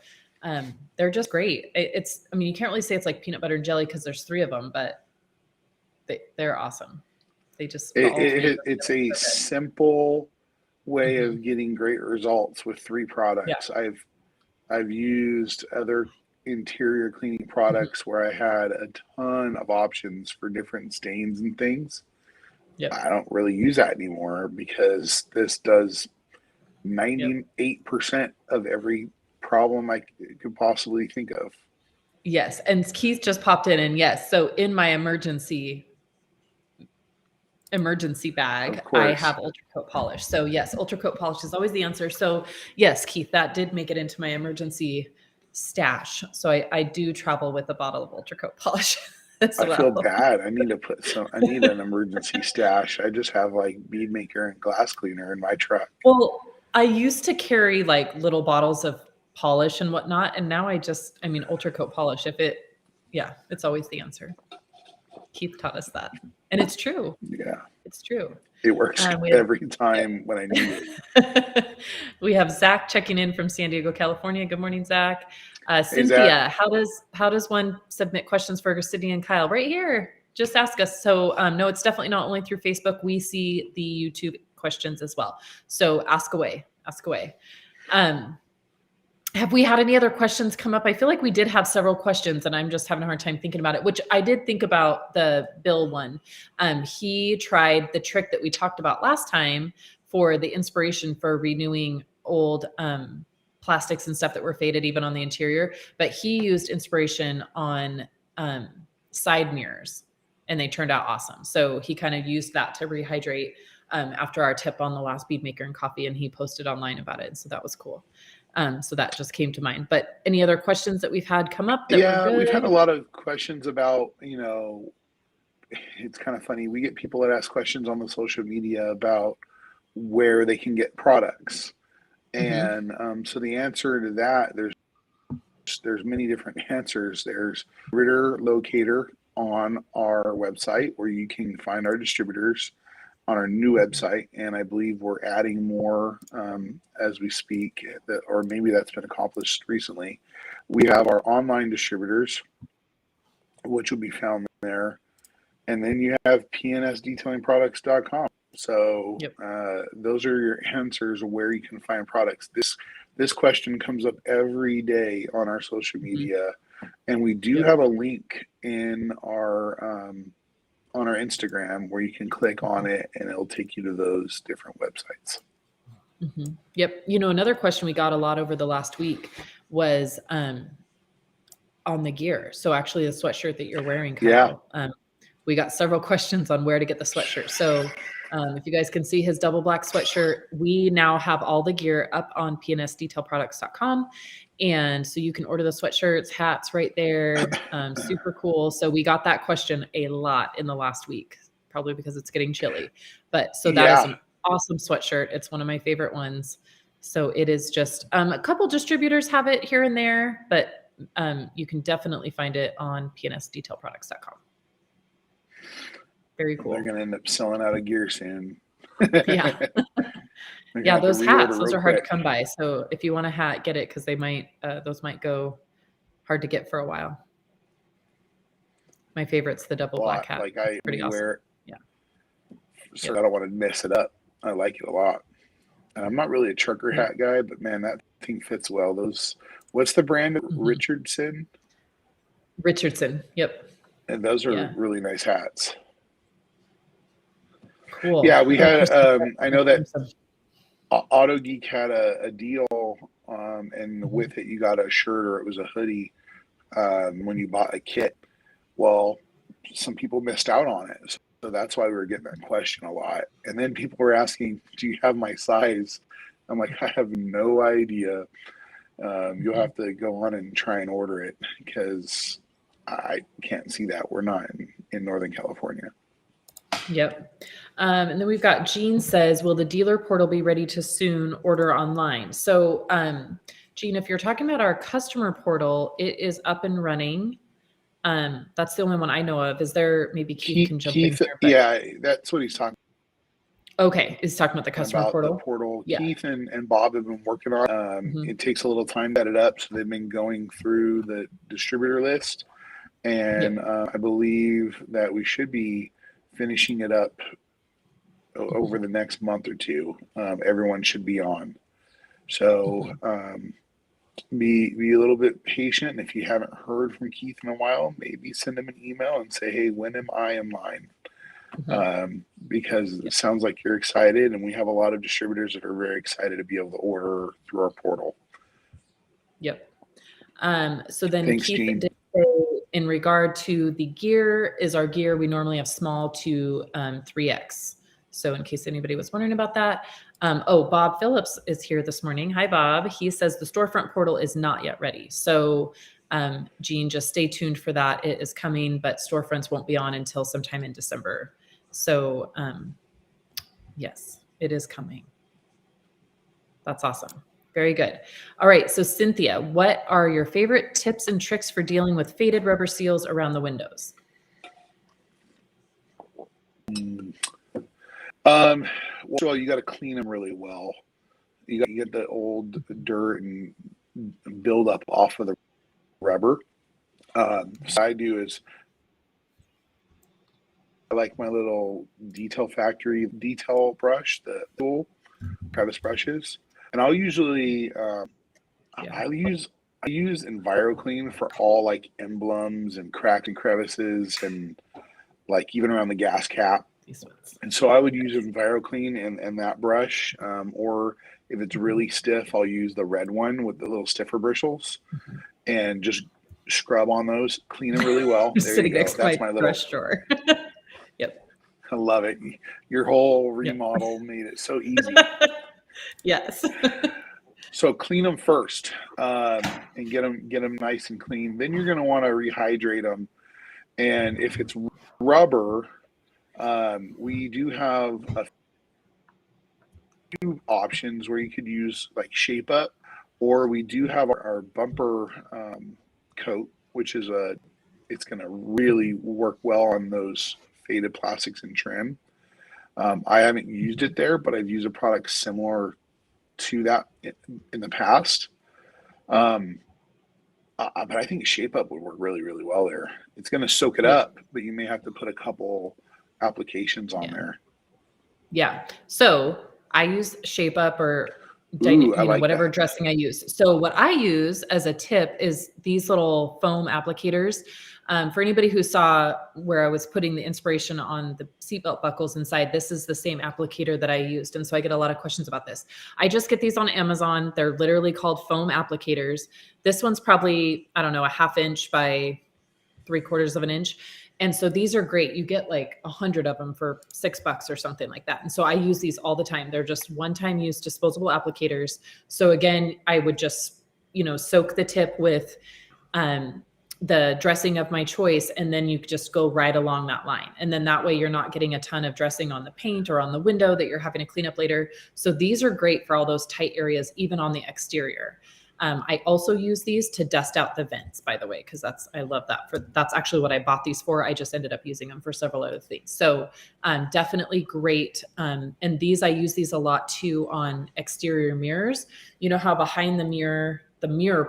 They're just great. You can't really say it's like peanut butter and jelly because there's 3 of them, but they're awesome. They just, it's a simple way of getting great results with 3 products. Yeah. I've used other interior cleaning products where I had a ton of options for different stains and things. Yep. I don't really use that anymore because this does 98% of every problem I could possibly think of. Yes. And Keith just popped in, and yes. So in my emergency bag, I have Ultra Coat polish. So yes, Ultra Coat polish is always the answer. So yes, Keith, that did make it into my emergency stash. So I do travel with a bottle of Ultra Coat polish as well. I feel bad. I need an emergency stash. I just have like Bead Maker and glass cleaner in my truck. Well, I used to carry like little bottles of polish and whatnot. And now Ultra Coat polish, it's always the answer. Keith taught us that. And it's true. Yeah. It's true. It works every time when I need it. We have Zach checking in from San Diego, California. Good morning, Zach. Hey, Cynthia, Zach. how does one submit questions for Sydni and Kyle? Right here. Just ask us. So no, it's definitely not only through Facebook. We see the YouTube questions as well. So ask away. Have we had any other questions come up? I feel like we did have several questions, and I'm just having a hard time thinking about it, which I did think about the Bill one. He tried the trick that we talked about last time for the inspiration for renewing old plastics and stuff that were faded even on the interior, but he used inspiration on side mirrors, and they turned out awesome. So he kind of used that to rehydrate after our tip on the last Bead Maker and Coffee, and he posted online about it. So that was cool. So that just came to mind. But any other questions that we've had come up? We've had a lot of questions about, it's kind of funny. We get people that ask questions on the social media about where they can get products. And so the answer to that, there's many different answers. There's distributor locator on our website where you can find our distributors on our new website, and I believe we're adding more as we speak, or maybe that's been accomplished recently. We have our online distributors, which will be found there, and then you have pnsdetailingproducts.com. So those are your answers of where you can find products. This question comes up every day on our social media, and we do have a link in our on our Instagram where you can click on it and it'll take you to those different websites. Yep. Another question we got a lot over the last week was on the gear. So actually the sweatshirt that you're wearing, Kyle, we got several questions on where to get the sweatshirt. So if you guys can see his double black sweatshirt, we now have all the gear up on pnsdetailproducts.com. And so you can order the sweatshirts, hats right there. Super cool. So we got that question a lot in the last week, probably because it's getting chilly. But so that is an awesome sweatshirt. It's one of my favorite ones. So it is just a couple distributors have it here and there, but you can definitely find it on pnsdetailproducts.com. Very cool. They're going to end up selling out of gear soon. Yeah. Yeah, those hats, those are hard to come by. So if you want a hat, get it, because those might go hard to get for a while. My favorite's the double black hat. Like I pretty wear it. Yeah. So I don't want to mess it up. I like it a lot. And I'm not really a trucker hat guy, but man, that thing fits well. What's the brand? Richardson? Richardson. Yep. And those are really nice hats. Cool. Yeah, we had, I know that Auto Geek had a deal, and with it, you got a shirt or it was a hoodie when you bought a kit. Well, some people missed out on it. So that's why we were getting that question a lot. And then people were asking, do you have my size? I'm like, I have no idea. You'll have to go on and try and order it because I can't see that. We're not in Northern California. Yep. And then we've got Jean says, will the dealer portal be ready to soon order online? So, Jean, if you're talking about our customer portal, it is up and running. That's the only one I know of. Is there maybe Keith can jump in there? Yeah, that's what he's talking about. Okay. He's talking about the customer portal. The portal. Yeah. Keith and Bob have been working on it. Takes a little time to set it up. So they've been going through the distributor list. And I believe that we should be finishing it up over the next month or two. Everyone should be on. So be a little bit patient. And if you haven't heard from Keith in a while, maybe send him an email and say, hey, when am I in line? Because it sounds like you're excited, and we have a lot of distributors that are very excited to be able to order through our portal. Yep. So then Thanks, Keith Jean. did say In regard to the gear, our gear, we normally have small to 3X. So in case anybody was wondering about that. Bob Phillips is here this morning. Hi, Bob. He says the storefront portal is not yet ready. So Jean, just stay tuned for that. It is coming, but storefronts won't be on until sometime in December. So yes, it is coming. That's awesome. Very good. All right. So Cynthia, what are your favorite tips and tricks for dealing with faded rubber seals around the windows? Well, you got to clean them really well. You got to get the old dirt and build up off of the rubber. So I do is I like my little Detail Factory detail brush, the tool, crevice brushes, and I'll usually I use EnviroClean for all like emblems and cracks and crevices and like even around the gas cap. And so I would use EnviroClean and that brush, or if it's really stiff, I'll use the red one with the little stiffer bristles and just scrub on those, clean them really well. There you go. That's my little brush drawer. Yep. I love it. Your whole remodel made it so easy. Yes. So clean them first and get them nice and clean. Then you're going to want to rehydrate them. And if it's rubber, we do have a few options where you could use like Shape Up, or we do have our bumper coat, which is it's going to really work well on those faded plastics and trim. I haven't used it there, but I've used a product similar to that in the past. But I think Shape Up would work really, really well there. It's going to soak it up, but you may have to put a couple applications on there. Yeah. So I use Shape Up or whatever dressing I use. So what I use as a tip is these little foam applicators. For anybody who saw where I was putting the inspiration on the seatbelt buckles inside, this is the same applicator that I used. And so I get a lot of questions about this. I just get these on Amazon. They're literally called foam applicators. This one's probably, I don't know, a 1/2 inch by 3/4 of an inch. And so these are great. You get like 100 of them for $6 or something like that. And so I use these all the time. They're just one-time use disposable applicators. So again, I would just, soak the tip with the dressing of my choice, and then you just go right along that line. And then that way you're not getting a ton of dressing on the paint or on the window that you're having to clean up later. So these are great for all those tight areas, even on the exterior. I also use these to dust out the vents, by the way, because I love that. That's actually what I bought these for. I just ended up using them for several other things. So definitely great. And I use these a lot too on exterior mirrors. You know how behind the mirror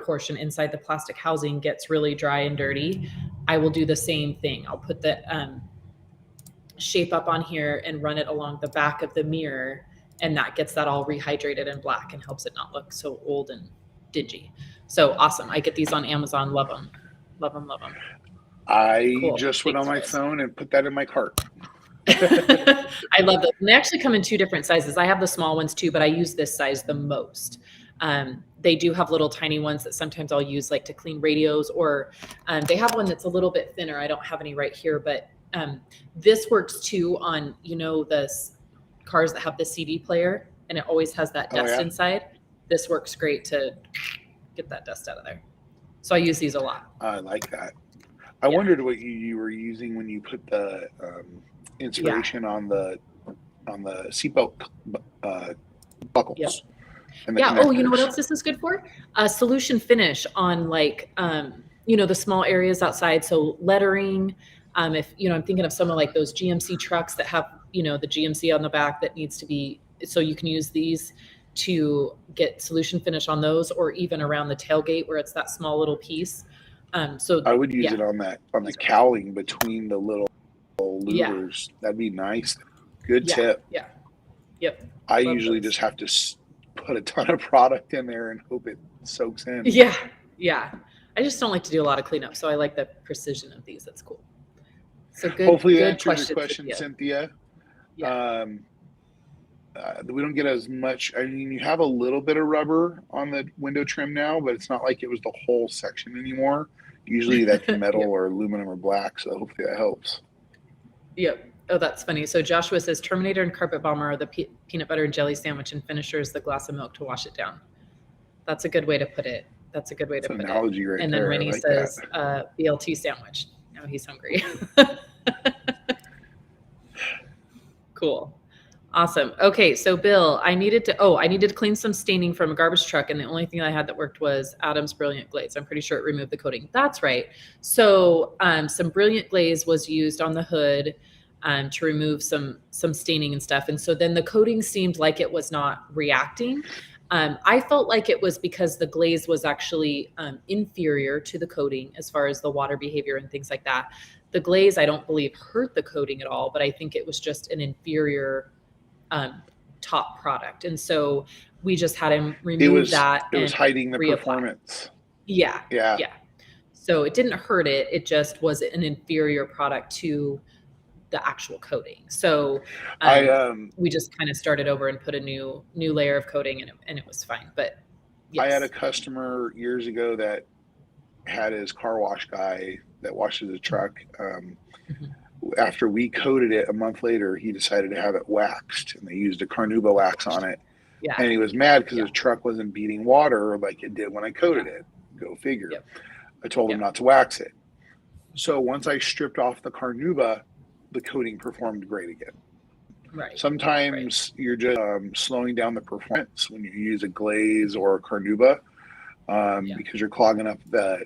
portion inside the plastic housing gets really dry and dirty. I will do the same thing. I'll put the Shape Up on here and run it along the back of the mirror, and that gets that all rehydrated and black and helps it not look so old and dingy. So awesome. I get these on Amazon. Love them. Love them. Love them. I just went on my phone and put that in my cart. I love them. They actually come in 2 different sizes. I have the small ones too, but I use this size the most. They do have little tiny ones that sometimes I'll use like to clean radios, or they have one that's a little bit thinner. I don't have any right here, but this works too on, the cars that have the CD player, and it always has that dust inside. This works great to get that dust out of there. So I use these a lot. I like that. I wondered what you were using when you put the inspiration on the seatbelt buckles. Yep. Oh, you know what else this is good for? Solution finish on like, the small areas outside. So lettering. If, I'm thinking of some of like those GMC trucks that have, the GMC on the back that needs to be, so you can use these to get solution finish on those, or even around the tailgate where it's that small little piece. So I would use it on the cowling between the little louvers. That'd be nice. Good tip. Yeah. Yep. I usually just have to put a ton of product in there and hope it soaks in. Yeah. I just don't like to do a lot of cleanup, so I like the precision of these. That's cool. So good. Hopefully that answers your question, Cynthia. Yeah. We don't get as much. I mean, you have a little bit of rubber on the window trim now, but it's not like it was the whole section anymore. Usually that's metal Yep. or aluminum or black, so hopefully that helps. Yep. Oh, that's funny. So Joshua says Terminator and Carpet Bomber are the peanut butter and jelly sandwich, and finisher is the glass of milk to wash it down. That's a good way to put it. That's a good way That's to an put analogy it. right And then there. I Rennie like says that. BLT sandwich. Now he's hungry. Cool. Awesome. Okay, so Bill, I needed to clean some staining from a garbage truck, and the only thing I had that worked was Adam's Brilliant Glaze. I'm pretty sure it removed the coating. That's right. So some Brilliant Glaze was used on the hood to remove some staining and stuff, and so then the coating seemed like it was not reacting. I felt like it was because the glaze was actually inferior to the coating as far as the water behavior and things like that. The glaze, I don't believe, hurt the coating at all, but I think it was just an inferior top product. And so we just had him remove that It was and hiding the reapply. performance. Yeah. Yeah. Yeah. So it didn't hurt it. It just was an inferior product to the actual coating. So we just kind of started over and put a new layer of coating, and it was fine. But yes. I had a customer years ago that had his car wash guy that washes his truck. After we coated it a month later, he decided to have it waxed, and they used a carnauba wax on it. Yeah. And he was mad because his truck wasn't beating water like it did when I coated it. Go figure. Yep. I told him not to wax it. So once I stripped off the carnauba, the coating performed great again. Right. Sometimes you're just slowing down the performance when you use a glaze or a carnauba because you're clogging up the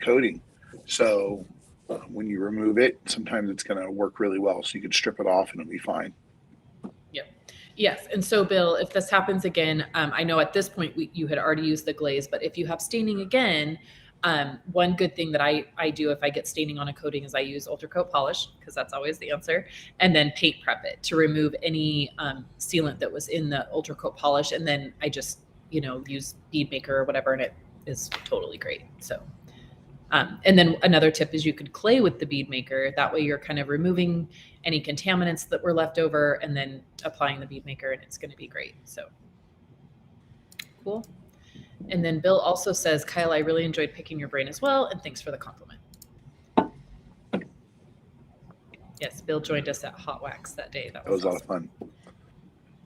coating. So when you remove it, sometimes it's going to work really well. So you can strip it off and it'll be fine. Yep. Yes. And so, Bill, if this happens again, I know at this point you had already used the glaze, but if you have staining again, one good thing that I do if I get staining on a coating is I use Ultra Coat Polish, because that's always the answer, and then paint prep it to remove any sealant that was in the Ultra Coat Polish. And then I just, use Bead Maker or whatever, and it is totally great. So. And then another tip is you could clay with the Bead Maker. That way you're kind of removing any contaminants that were left over and then applying the Bead Maker, and it's going to be great. So cool. And then Bill also says, Kyle, I really enjoyed picking your brain as well, and thanks for the compliment. Yes, Bill joined us at Hot Wax that day. That was awesome. A lot of fun.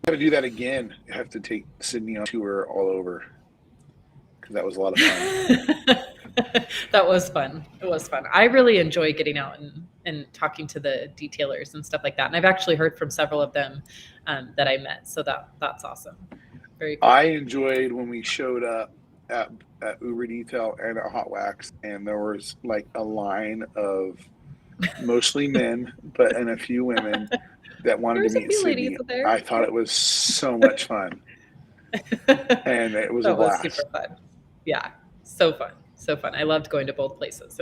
Got to do that again. I have to take Sydney on tour all over, because that was a lot of fun. That was fun. It was fun. I really enjoy getting out and talking to the detailers and stuff like that. And I've actually heard from several of them that I met. So that's awesome. Very cool. I enjoyed when we showed up at Uber Detail and at Hot Wax, and there was like a line of mostly men, and a few women that wanted to meet Sydney. I thought it was so much fun. And it was a blast. Was super fun. Yeah. So fun. So fun. I loved going to both places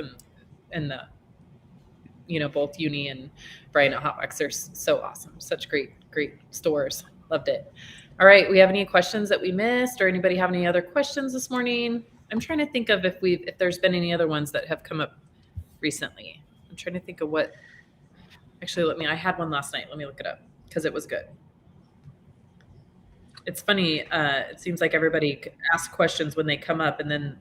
and the, both Uni and Brian at Hot Wax. They're so awesome. Such great stores. Loved it. All right. We have any questions that we missed, or anybody have any other questions this morning? I'm trying to think of if there's been any other ones that have come up recently. I'm trying to think of what, actually, I had one last night. Let me look it up because it was good. It's funny. It seems like everybody asks questions when they come up and then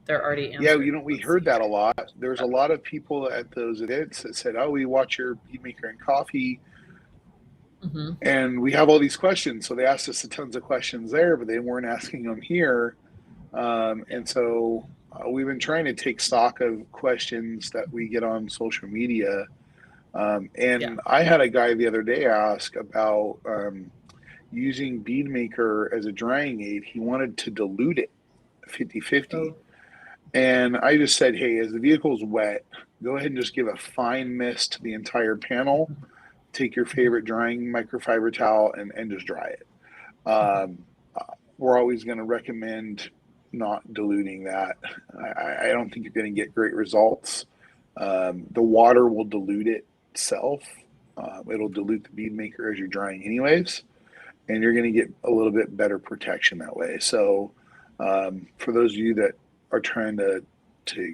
they're already answered. Yeah, we heard that a lot. There's a lot of people at those events that said, "Oh, we watch your Bead Maker and Coffee, and we have all these questions." So they asked us tons of questions there, but they weren't asking them here. And so we've been trying to take stock of questions that we get on social media. I had a guy the other day ask about using Bead Maker as a drying aid. He wanted to dilute it 50-50. Oh. And I just said, hey, as the vehicle's wet, go ahead and just give a fine mist to the entire panel. Take your favorite drying microfiber towel and just dry it. We're always going to recommend not diluting that. I don't think you're going to get great results. The water will dilute itself. It'll dilute the Bead Maker as you're drying anyways. And you're going to get a little bit better protection that way. So for those of you that are trying to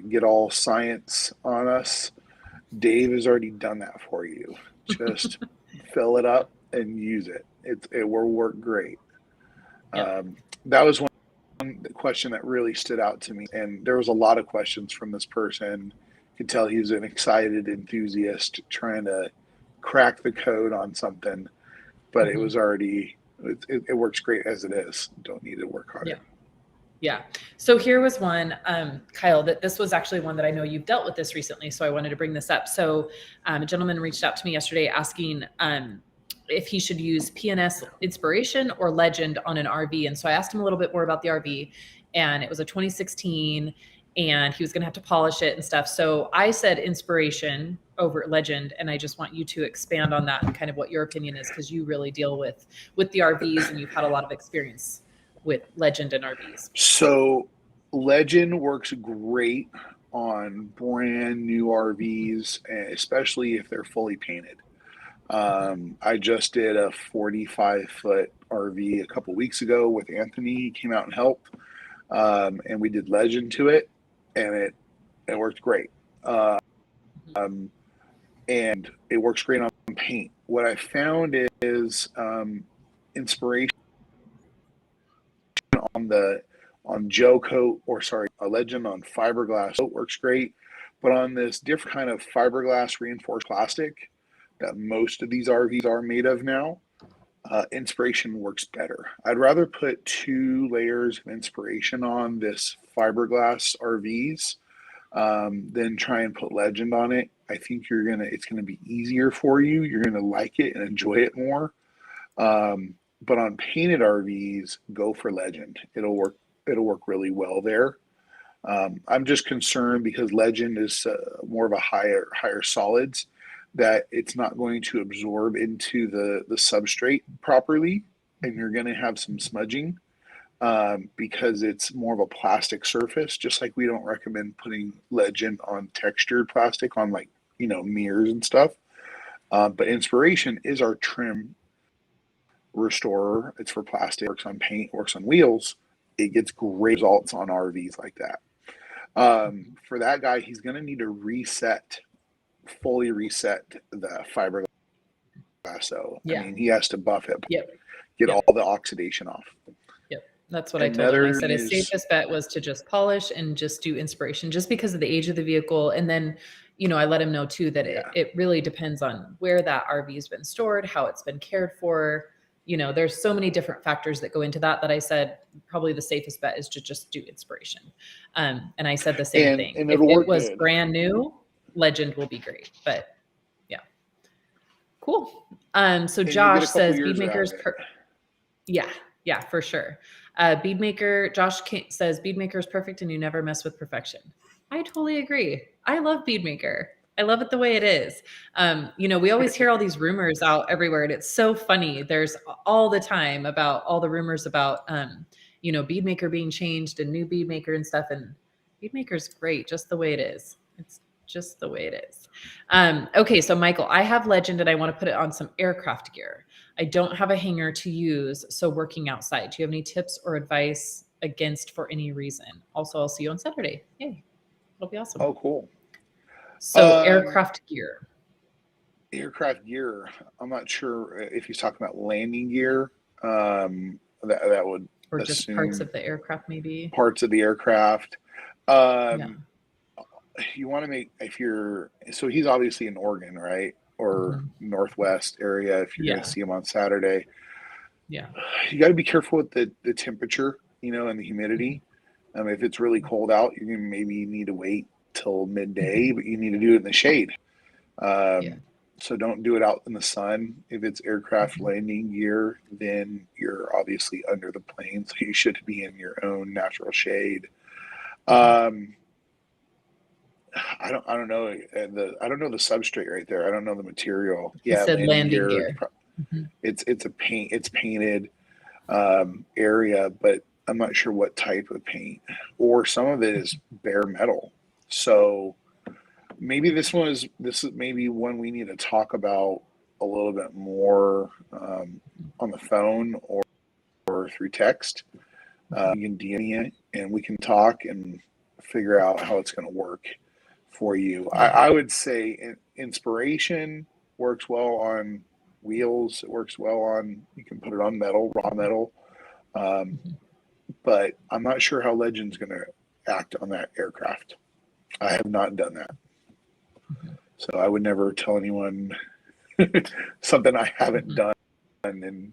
get all science on us, Dave has already done that for you. Just fill it up and use it. It will work great. That was one the question that really stood out to me, and there was a lot of questions from this person. You could tell he was an excited enthusiast trying to crack the code on something, but it was already, it works great as it is. Don't need to work harder. Yeah. Yeah. So here was one, Kyle, that this was actually one that I know you've dealt with this recently. So I wanted to bring this up. So a gentleman reached out to me yesterday asking if he should use PNS Inspiration or Legend on an RV. And so I asked him a little bit more about the RV, and it was a 2016 and he was going to have to polish it and stuff. So I said Inspiration over Legend. And I just want you to expand on that and kind of what your opinion is, because you really deal with the RVs and you've had a lot of experience with Legend and RVs. So Legend works great on brand new RVs, especially if they're fully painted. I just did a 45-foot RV a couple weeks ago with Anthony. He came out and helped, and we did Legend to it, and it worked great. And it works great on paint. What I found is Inspiration on gel coat, a Legend on fiberglass coat works great, but on this different kind of fiberglass reinforced plastic that most of these RVs are made of now, Inspiration works better. I'd rather put 2 layers of Inspiration on this fiberglass RVs than try and put Legend on it. I think it's gonna be easier for you. You're gonna like it and enjoy it more. But on painted RVs, go for Legend. It'll work really well there. I'm just concerned because Legend is more of a higher solids, that it's not going to absorb into the substrate properly, and you're going to have some smudging because it's more of a plastic surface. Just like we don't recommend putting Legend on textured plastic on mirrors and stuff. But Inspiration is our trim restorer. It's for plastic, works on paint, works on wheels. It gets great results on RVs like that. For that guy, he's going to need to fully reset the fiberglass. So I mean, he has to buff it, get all the oxidation off. That's what I told him. I said his safest bet was to just polish and just do Inspiration, just because of the age of the vehicle. And then, I let him know too that it really depends on where that RV has been stored, how it's been cared for. There's so many different factors that go into that I said probably the safest bet is to just do Inspiration. And I said the same thing. If it was brand new, Legend will be great. But yeah. Cool. So Josh says Bead Maker's yeah, for sure. Bead Maker, Josh says Bead Maker is perfect and you never mess with perfection. I totally agree. I love Bead Maker. I love it the way it is. We always hear all these rumors out everywhere, and it's so funny. There's all the time about all the rumors about, Bead Maker being changed and new Bead Maker and stuff. And Bead Maker's great just the way it is. It's just the way it is. Okay, so Michael, I have Legend and I want to put it on some aircraft gear. I don't have a hanger to use, so working outside. Do you have any tips or advice against for any reason? Also, I'll see you on Saturday. Yay. It'll be awesome. Oh, cool. So aircraft gear. I'm not sure if he's talking about landing gear. That would, or just parts of the aircraft, maybe. Parts of the aircraft. You want to make, so he's obviously in Oregon, right? Or Northwest area if you're going to see him on Saturday. Yeah. You got to be careful with the temperature, and the humidity. If it's really cold out, you're going to maybe need to wait till midday, but you need to do it in the shade. So don't do it out in the sun. If it's aircraft landing gear, then you're obviously under the plane, so you should be in your own natural shade. I don't know the substrate right there. I don't know the material. He said landing gear. It's painted area, but I'm not sure what type of paint, or some of it is bare metal. So maybe this is maybe one we need to talk about a little bit more on the phone or through text. You can DM me and we can talk and figure out how it's going to work for you. I would say Inspiration works well on wheels. It works well on, you can put it on metal, raw metal. but I'm not sure how Legend's going to act on that aircraft. I have not done that. So I would never tell anyone something I haven't done and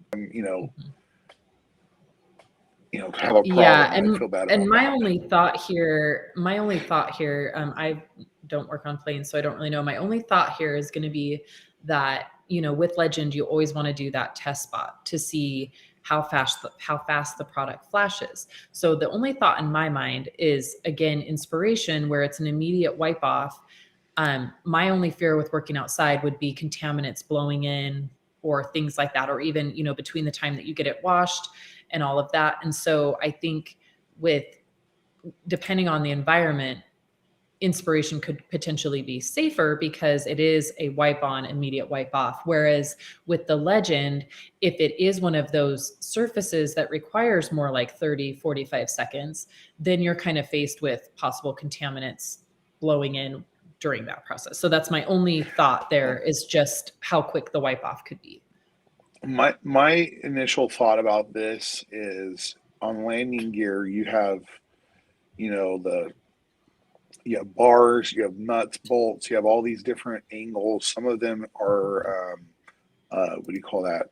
have a problem. Yeah, and I feel bad and about my that. only thought here, I don't work on planes, so I don't really know. My only thought here is going to be that, with Legend, you always want to do that test spot to see how fast the product flashes. So the only thought in my mind is, again, inspiration, where it's an immediate wipe off. My only fear with working outside would be contaminants blowing in or things like that, or even, between the time that you get it washed and all of that. And so I think depending on the environment, inspiration could potentially be safer because it is a wipe on, immediate wipe off. Whereas with the Legend, if it is one of those surfaces that requires more like 30, 45 seconds, then you're kind of faced with possible contaminants blowing in during that process. So that's my only thought there, is just how quick the wipe off could be. My initial thought about this is, on landing gear, you have bars, you have nuts, bolts, you have all these different angles. Some of them are what do you call that?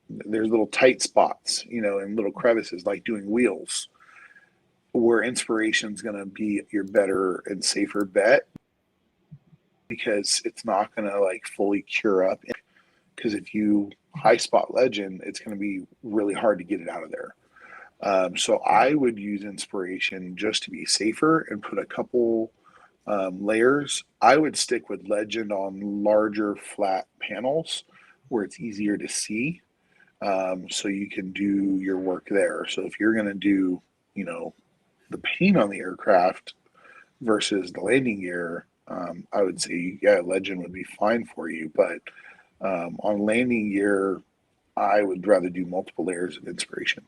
There's little tight spots, and little crevices, like doing wheels, where inspiration is going to be your better and safer bet, because it's not going to like fully cure up. Because if you high spot Legend, it's going to be really hard to get it out of there. So I would use inspiration just to be safer and put a couple layers. I would stick with Legend on larger flat panels where it's easier to see, so you can do your work there. So if you're going to do, the paint on the aircraft versus the landing gear, I would say, Legend would be fine for you. But on landing gear, I would rather do multiple layers of inspiration.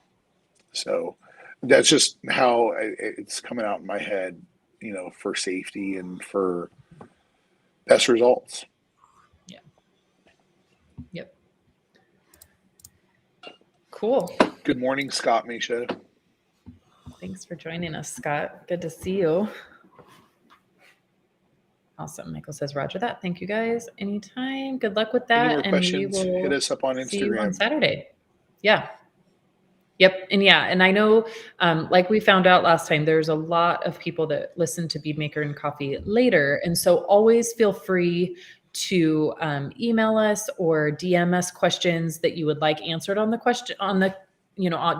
So that's just how it's coming out in my head, for safety and for best results. Yeah. Yep. Cool. Good morning, Scott Misha. Thanks for joining us, Scott. Good to see you. Awesome. Michael says, Roger that. Thank you, guys. Anytime. Good luck with that. Any more questions, we will hit us up on Instagram. see you on Saturday. Yeah. Yep. And I know, like we found out last time, there's a lot of people that listen to Bead Maker and Coffee later. And so always feel free to email us or DM us questions that you would like answered on the question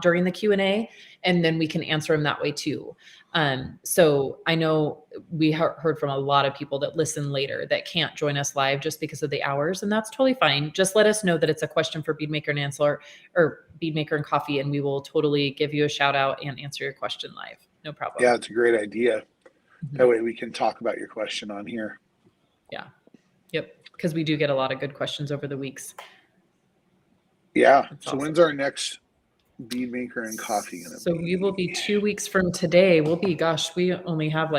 during the Q&A, and then we can answer them that way too. So I know we heard from a lot of people that listen later that can't join us live just because of the hours, and that's totally fine. Just let us know that it's a question for Bead Maker and Answer, or Bead Maker and Coffee, and we will totally give you a shout out and answer your question live. No problem. Yeah, it's a great idea. Mm-hmm. That way we can talk about your question on here. Yeah. Yep. Because we do get a lot of good questions over the weeks. Yeah. That's so awesome. When's our next Bead Maker and Coffee gonna be? So we will be 2 weeks from today. We only have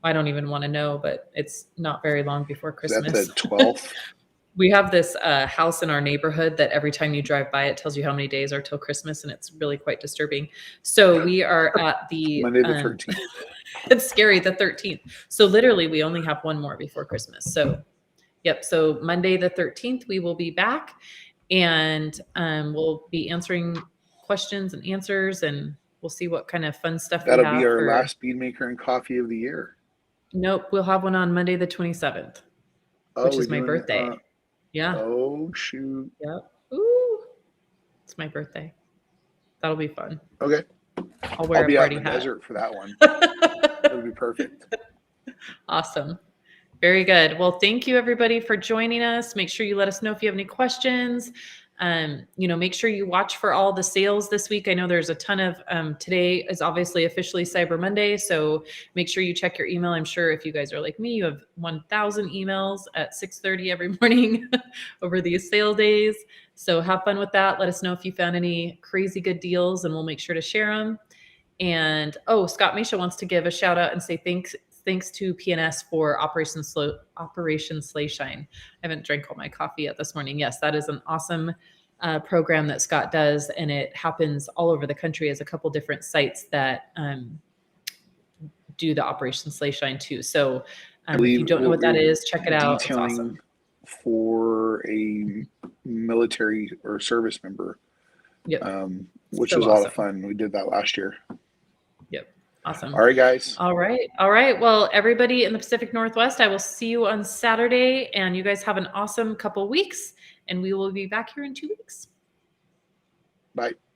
I don't even want to know, but it's not very long before Christmas. Is that the 12th? We have this house in our neighborhood that every time you drive by, it tells you how many days are till Christmas, and it's really quite disturbing. So we are at the Monday the 13th. It's scary, the 13th. So literally we only have one more before Christmas. So yep. So Monday the 13th, we will be back, and we'll be answering questions and answers, and we'll see what kind of fun stuff that'll be our last Bead Maker and Coffee of the year. Nope, we'll have one on Monday the 27th, which is my birthday. Yeah. Oh shoot. Yep. Ooh, it's my birthday. That'll be fun. Okay. I'll wear a party hat. Out in the desert for that one. That'll be perfect. Awesome. Very good. Well, thank you everybody for joining us. Make sure you let us know if you have any questions. Make sure you watch for all the sales this week. I know there's a ton of, today is obviously officially Cyber Monday. So make sure you check your email. I'm sure if you guys are like me, you have 1,000 emails at 6:30 every morning over these sale days. So have fun with that. Let us know if you found any crazy good deals, and we'll make sure to share them. And, Scott Misha wants to give a shout out and say thanks to PNS for Operation Slay Shine. I haven't drank all my coffee yet this morning. Yes, that is an awesome program that Scott does, and it happens all over the country as a couple different sites that do the Operation Slashine too. So if you don't know what that is, check it out. It's awesome. For a military or service member, Yep. Which So was a lot awesome. of fun. We did that last year. Yep. Awesome. All right, guys. All right. All right. Well, everybody in the Pacific Northwest, I will see you on Saturday, and you guys have an awesome couple weeks, and we will be back here in 2 weeks. Bye.